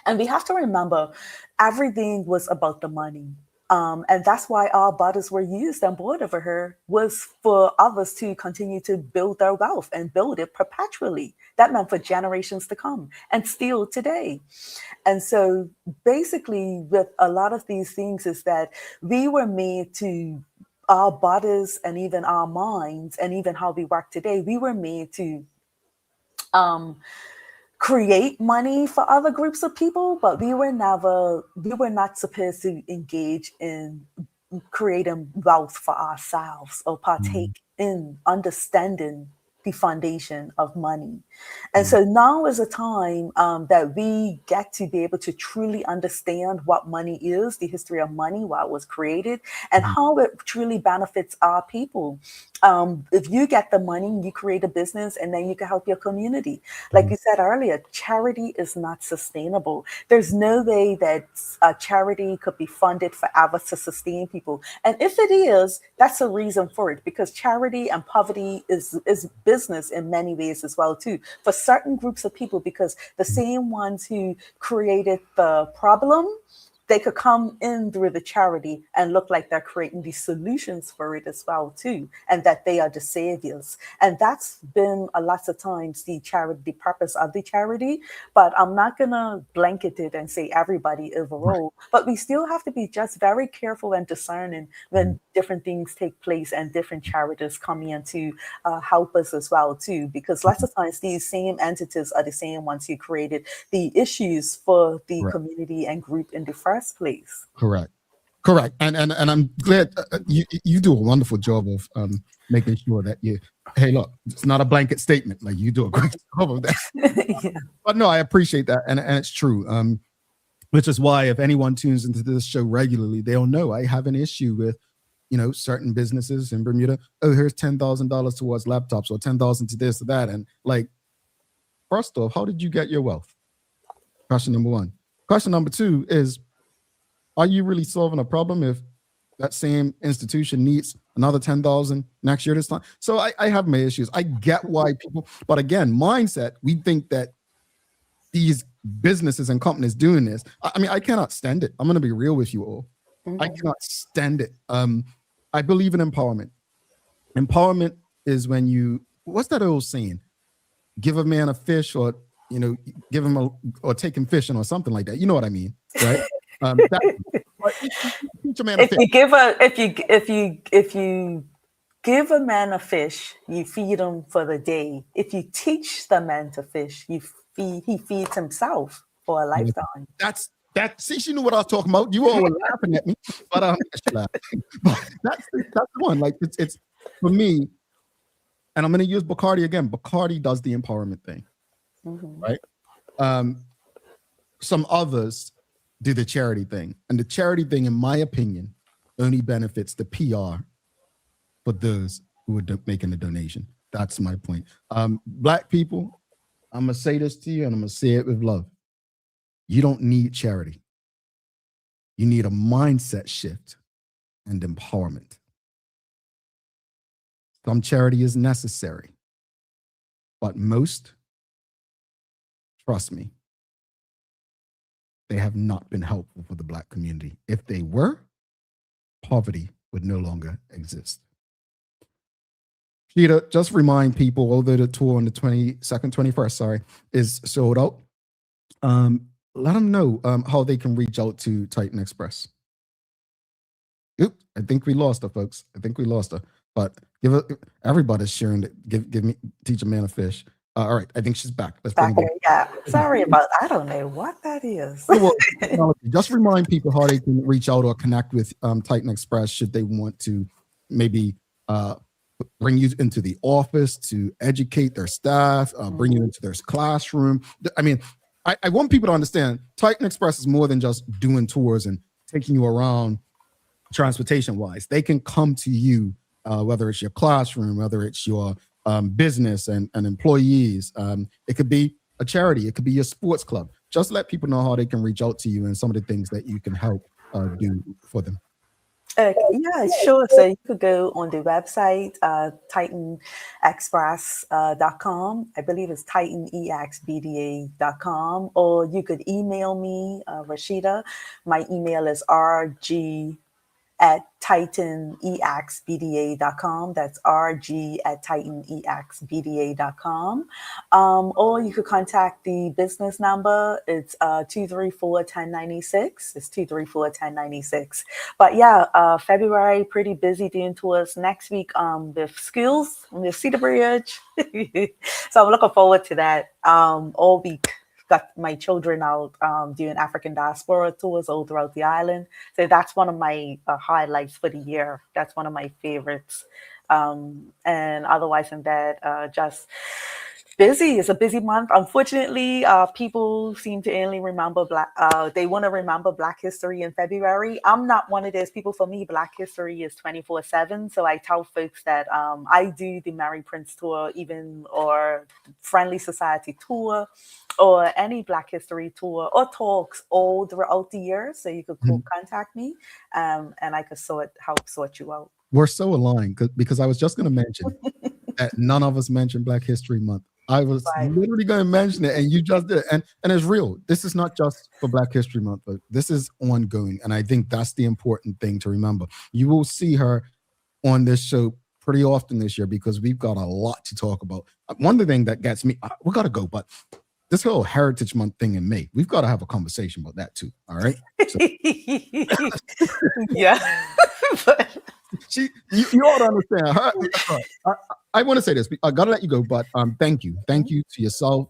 And we have to remember, everything was about the money. And that's why our bodies were used and brought over here, was for others to continue to build their wealth and build it perpetually. That meant for generations to come, and still today. And so basically with a lot of these things is that we were made to, our bodies and even our minds and even how we work today, we were made to create money for other groups of people, but we were not supposed to engage in creating wealth for ourselves or partake in understanding the foundation of money. And so now is a time that we get to be able to truly understand what money is, the history of money, why it was created, and how it truly benefits our people. If you get the money, you create a business, and then you can help your community. Like you said earlier, charity is not sustainable. There's no way that a charity could be funded forever to sustain people. And if it is, that's a reason for it, because charity and poverty is business in many ways as well too, for certain groups of people, because the same ones who created the problem, they could come in through the charity and look like they're creating the solutions for it as well too, and that they are the saviors. And that's been a lot of times the purpose of the charity. But I'm not gonna blanket it and say everybody overall, but we still have to be just very careful and discerning when different things take place and different charities come in to help us as well too, because lots of times these same entities are the same ones who created the issues for the community and group in the first place. Correct. And I'm glad you do a wonderful job of making sure that hey, look, it's not a blanket statement. Like, you do a great job of that. But no, I appreciate that. And it's true. Which is why if anyone tunes into this show regularly, they'll know I have an issue with, certain businesses in Bermuda. Oh, here's $10,000 towards laptops, or $10,000 to this or that. And like, first off, how did you get your wealth? Question number one. Question number two is, are you really solving a problem if that same institution needs another 10,000 next year this time? So I have my issues. I get why people, but again, mindset, we think that these businesses and companies doing this, I mean, I cannot stand it. I'm going to be real with you all. I cannot stand it. I believe in empowerment. Empowerment is when you, what's that old saying? Give a man a fish, or, give him or take him fishing, or something like that. You know what I mean, right? If you give a man a fish, you feed him for the day. If you teach the man to fish, he feeds himself for a lifetime. See, she knew what I was talking about. You all were laughing at me, but that's the one. Like, it's for me, and I'm going to use Bacardi again. Bacardi does the empowerment thing, right? Some others do the charity thing, and the charity thing, in my opinion, only benefits the PR for those who are making the donation. That's my point. Black people, I'm gonna say this to you, and I'm gonna say it with love. You don't need charity. You need a mindset shift and empowerment. Some charity is necessary, but most, trust me, they have not been helpful for the Black community. If they were, poverty would no longer exist. Rashida, just remind people, although the tour on the 21st, is sold out, let them know how they can reach out to Titan Express. Oop, I think we lost her, folks. I think we lost her. But everybody's sharing that. Teach a man a fish. All right, I think she's back. Let's bring her. Yeah, sorry about. I don't know what that is. Well, just remind people how they can reach out or connect with Titan Express should they want to maybe bring you into the office to educate their staff, bring you into their classroom. I mean, I want people to understand Titan Express is more than just doing tours and taking you around transportation-wise. They can come to you, whether it's your classroom, whether it's your business and employees. It could be a charity. It could be your sports club. Just let people know how they can reach out to you and some of the things that you can help do for them. Yeah, sure. So you could go on the website, titanexpress.com. I believe it's titanexbda.com. Or you could email me, Rashida. My email is rg@titanexbda.com. That's rg@titanexbda.com. Or you could contact the business number. It's 234-1096. It's 234-1096. But yeah, February, pretty busy doing tours next week with schools in the Cedar Bridge. So I'm looking forward to that all week. Got my children out doing African diaspora tours all throughout the island. So that's one of my highlights for the year. That's one of my favorites. And otherwise than that, just busy. It's a busy month. Unfortunately, people seem to only remember they want to remember Black History in February. I'm not one of those people. For me, Black History is 24/7. So I tell folks that I do the Mary Prince tour, or Friendly Society tour, or any Black History tour or talks all throughout the year. So you could contact me and I could help sort you out. We're so aligned because I was just going to mention that none of us mentioned Black History Month. I was literally going to mention it and you just did it. And it's real. This is not just for Black History Month, but this is ongoing. And I think that's the important thing to remember. You will see her on this show pretty often this year because we've got a lot to talk about. One of the things that gets me, we got to go, but this whole Heritage Month thing in May, we've got to have a conversation about that too. All right. So, yeah. you ought to understand. I want to say this. I got to let you go, but thank you. Thank you to yourself,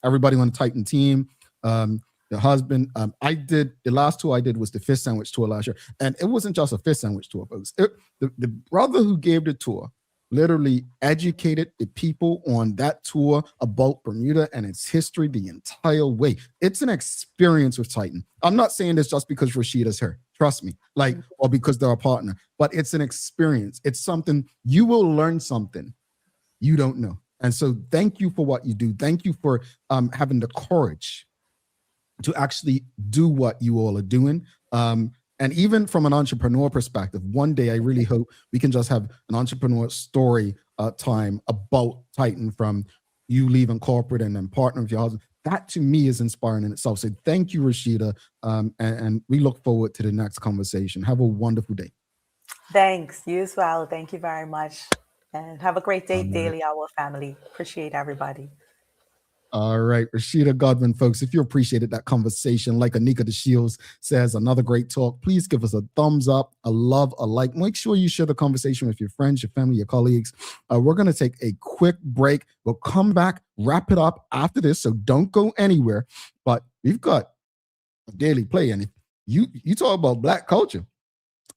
everybody on the Titan team, your husband. The last tour I did was the fish sandwich tour last year. And it wasn't just a fish sandwich tour, folks. The brother who gave the tour literally educated the people on that tour about Bermuda and its history the entire way. It's an experience with Titan. I'm not saying this just because Rashida's here. Trust me, or because they're a partner, but it's an experience. It's something you will learn something you don't know. And so thank you for what you do. Thank you for having the courage to actually do what you all are doing. And even from an entrepreneur perspective, one day I really hope we can just have an entrepreneur story time about Titan, from you leaving corporate and then partnering with your husband. That to me is inspiring in itself. So thank you, Rashida. And we look forward to the next conversation. Have a wonderful day. Thanks. You as well. Thank you very much. And have a great day, Daily Hour family. Appreciate everybody. All right, Rashida Godwin, folks, if you appreciated that conversation, like Anika De Shields says, another great talk, please give us a thumbs up, a love, a like. Make sure you share the conversation with your friends, your family, your colleagues. We're going to take a quick break. We'll come back, wrap it up after this, so don't go anywhere. But we've got a daily play, and if you talk about Black culture,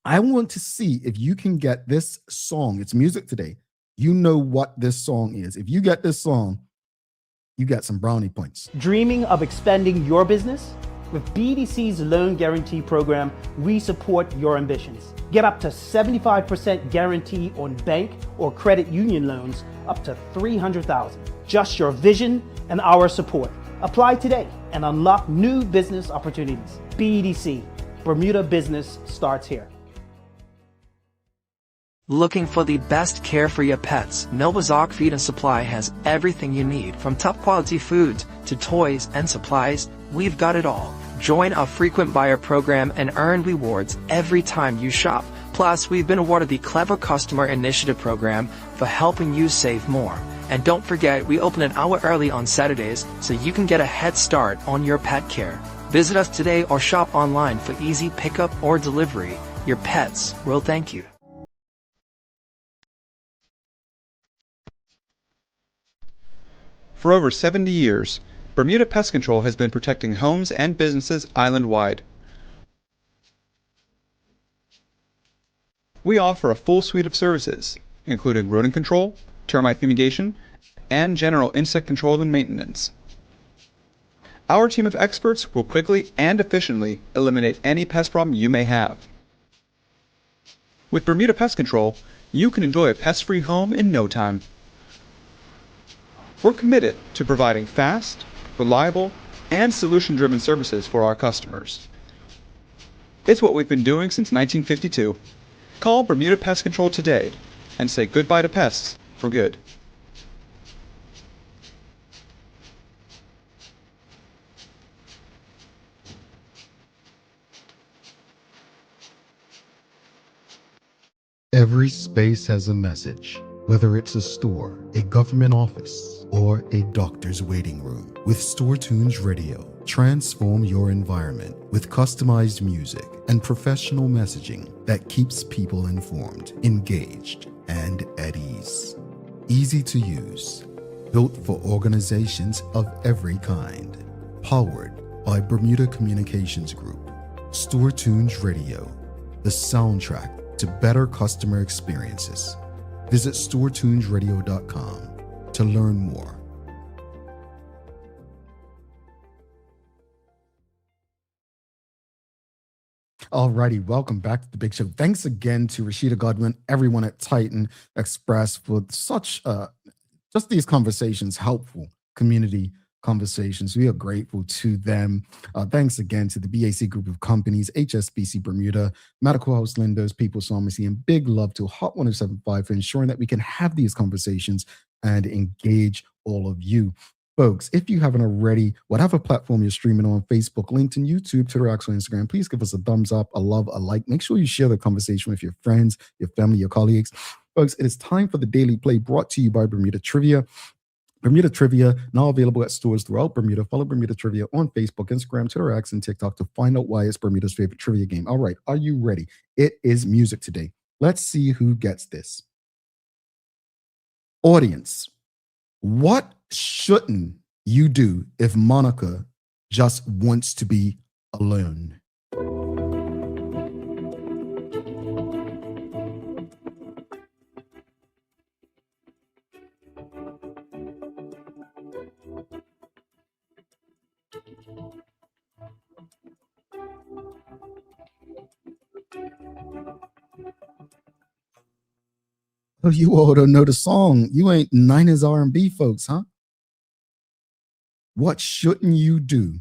I want to see if you can get this song. It's music today. You know what this song is. If you get this song, you got some brownie points. Dreaming of expanding your business? With BDC's Loan Guarantee Program, we support your ambitions. Get up to 75% guarantee on bank or credit union loans up to $300,000. Just your vision and our support. Apply today and unlock new business opportunities. BDC, Bermuda business starts here. Looking for the best care for your pets? Novazoc Feed and Supply has everything you need, from top quality foods to toys and supplies. We've got it all. Join our frequent buyer program and earn rewards every time you shop. Plus, we've been awarded the Clever Customer Initiative program for helping you save more. And don't forget, we open an hour early on Saturdays so you can get a head start on your pet care. Visit us today or shop online for easy pickup or delivery. Your pets will thank you. For over 70 years, Bermuda Pest Control has been protecting homes and businesses island-wide. We offer a full suite of services, including rodent control, termite fumigation, and general insect control and maintenance. Our team of experts will quickly and efficiently eliminate any pest problem you may have. With Bermuda Pest Control, you can enjoy a pest-free home in no time. We're committed to providing fast, reliable, and solution-driven services for our customers. It's what we've been doing since 1952. Call Bermuda Pest Control today and say goodbye to pests for good. Every space has a message, whether it's a store, a government office, or a doctor's waiting room. With StoreTunes Radio, transform your environment with customized music and professional messaging that keeps people informed, engaged, and at ease. Easy to use, built for organizations of every kind. Powered by Bermuda Communications Group. StoreTunes Radio, the soundtrack to better customer experiences. Visit StoreTunesRadio.com to learn more. Alrighty, welcome back to the Big Show. Thanks again to Rashida, Godwin, everyone at Titan Express for such just these conversations, helpful community conversations. We are grateful to them. Thanks again to the BAC group of companies, HSBC Bermuda, Medical House Lindos, People's Pharmacy, and big love to Hot 1075 for ensuring that we can have these conversations and engage all of you. Folks, if you haven't already, whatever platform you're streaming on, Facebook, LinkedIn, YouTube, Twitter, X, or Instagram, please give us a thumbs up, a love, a like. Make sure you share the conversation with your friends, your family, your colleagues. Folks, it is time for the Daily Play brought to you by Bermuda Trivia. Bermuda Trivia, now available at stores throughout Bermuda. Follow Bermuda Trivia on Facebook, Instagram, Twitter, X, and TikTok to find out why it's Bermuda's favorite trivia game. All right, are you ready? It is music today. Let's see who gets this. Audience, what shouldn't you do if Monica just wants to be alone? Oh, you all don't know the song. You ain't 90s R&B folks, huh? What shouldn't you do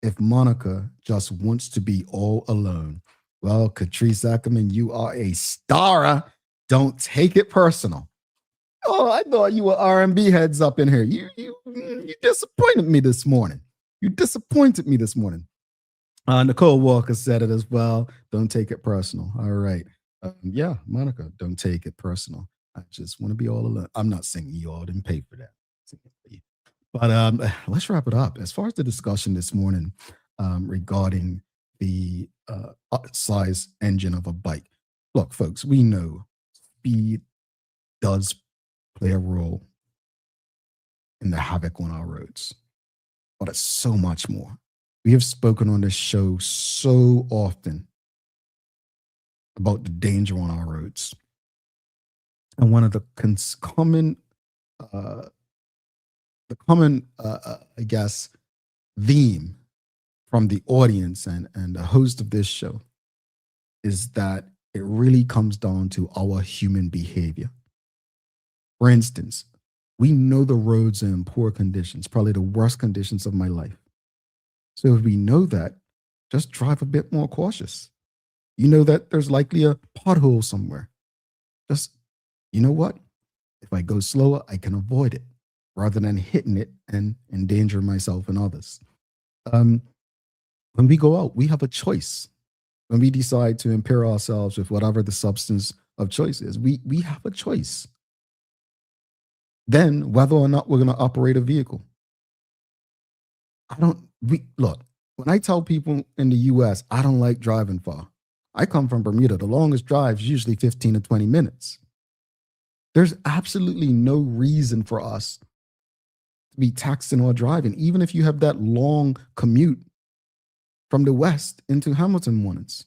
if Monica just wants to be all alone? Well, Catrice Ackerman, you are a star. Don't take it personal. Oh, I thought you were R&B heads up in here. You disappointed me this morning. You disappointed me this morning. Nicole Walker said it as well. Don't take it personal. All right. Yeah, Monica, don't take it personal. I just want to be all alone. I'm not singing. You all didn't pay for that. But let's wrap it up. As far as the discussion this morning regarding the size engine of a bike. Look, folks, we know speed does play a role in the havoc on our roads, but it's so much more. We have spoken on this show so often about the danger on our roads. And one of the common, I guess, theme from the audience and the host of this show is that it really comes down to our human behavior. For instance, we know the roads are in poor conditions, probably the worst conditions of my life. So if we know that, just drive a bit more cautious. You know that there's likely a pothole somewhere. Just, you know what? If I go slower, I can avoid it rather than hitting it and endanger myself and others. When we go out, we have a choice. When we decide to impair ourselves with whatever the substance of choice is, we have a choice. Then whether or not we're going to operate a vehicle. Look, when I tell people in the US, I don't like driving far. I come from Bermuda. The longest drive is usually 15 to 20 minutes. There's absolutely no reason for us to be taxing or driving, even if you have that long commute from the west into Hamilton mornings.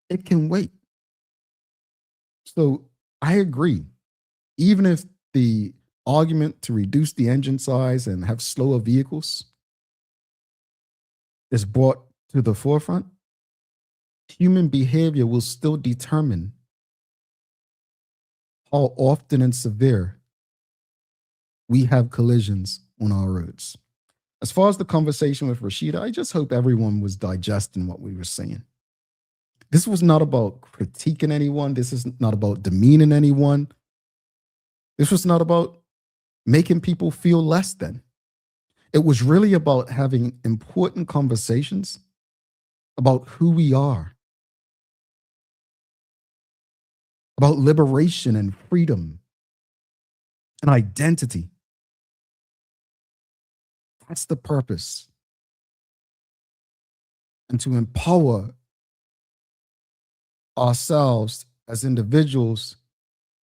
It can wait. So I agree. Even if the argument to reduce the engine size and have slower vehicles is brought to the forefront, human behavior will still determine how often and severe we have collisions on our roads. As far as the conversation with Rashida, I just hope everyone was digesting what we were saying. This was not about critiquing anyone. This is not about demeaning anyone. This was not about making people feel less than. It was really about having important conversations about who we are, about liberation and freedom and identity. That's the purpose. And to empower ourselves as individuals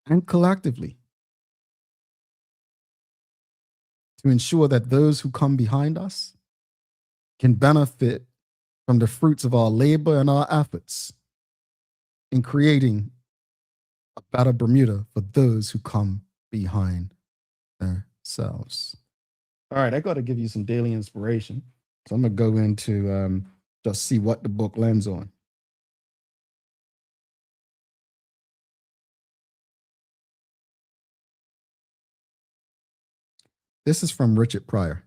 and collectively to ensure that those who come behind us can benefit from the fruits of our labor and our efforts in creating a better Bermuda for those who come behind themselves. All right, I got to give you some daily inspiration. So I'm going to go into just see what the book lands on. This is from Richard Pryor.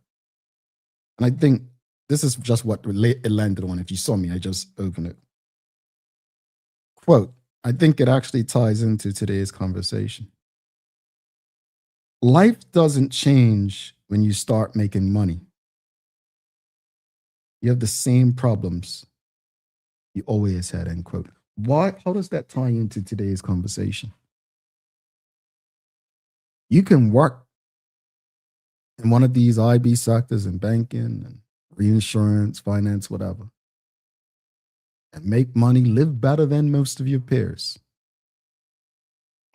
And I think this is just what it landed on. If you saw me, I just opened it. Quote, I think it actually ties into today's conversation. Life doesn't change when you start making money. You have the same problems you always had, end quote. Why? How does that tie into today's conversation? You can work in one of these IB sectors in banking and reinsurance, finance, whatever, and make money, live better than most of your peers.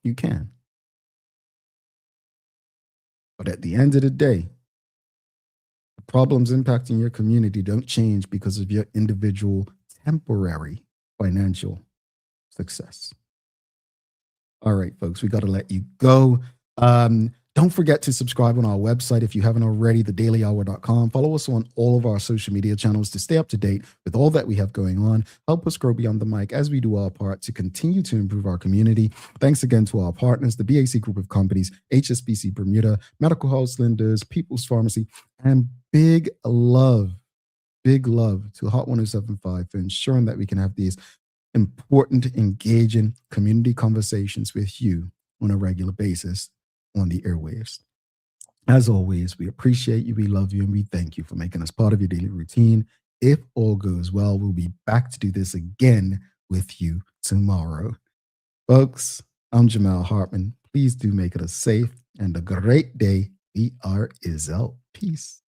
You can. But at the end of the day, the problems impacting your community don't change because of your individual temporary financial success. All right, folks, we got to let you go. Don't forget to subscribe on our website if you haven't already, thedailyhour.com. Follow us on all of our social media channels to stay up to date with all that we have going on. Help us grow beyond the mic as we do our part to continue to improve our community. Thanks again to our partners, the BAC Group of Companies, HSBC Bermuda, Medical House Lenders, People's Pharmacy, and big love to Hot 1075 for ensuring that we can have these important, engaging community conversations with you on a regular basis on the airwaves. As always, we appreciate you, we love you, and we thank you for making us part of your daily routine. If all goes well, we'll be back to do this again with you tomorrow. Folks, I'm Jamal Hartman. Please do make it a safe and a great day. We are Izzo. Peace.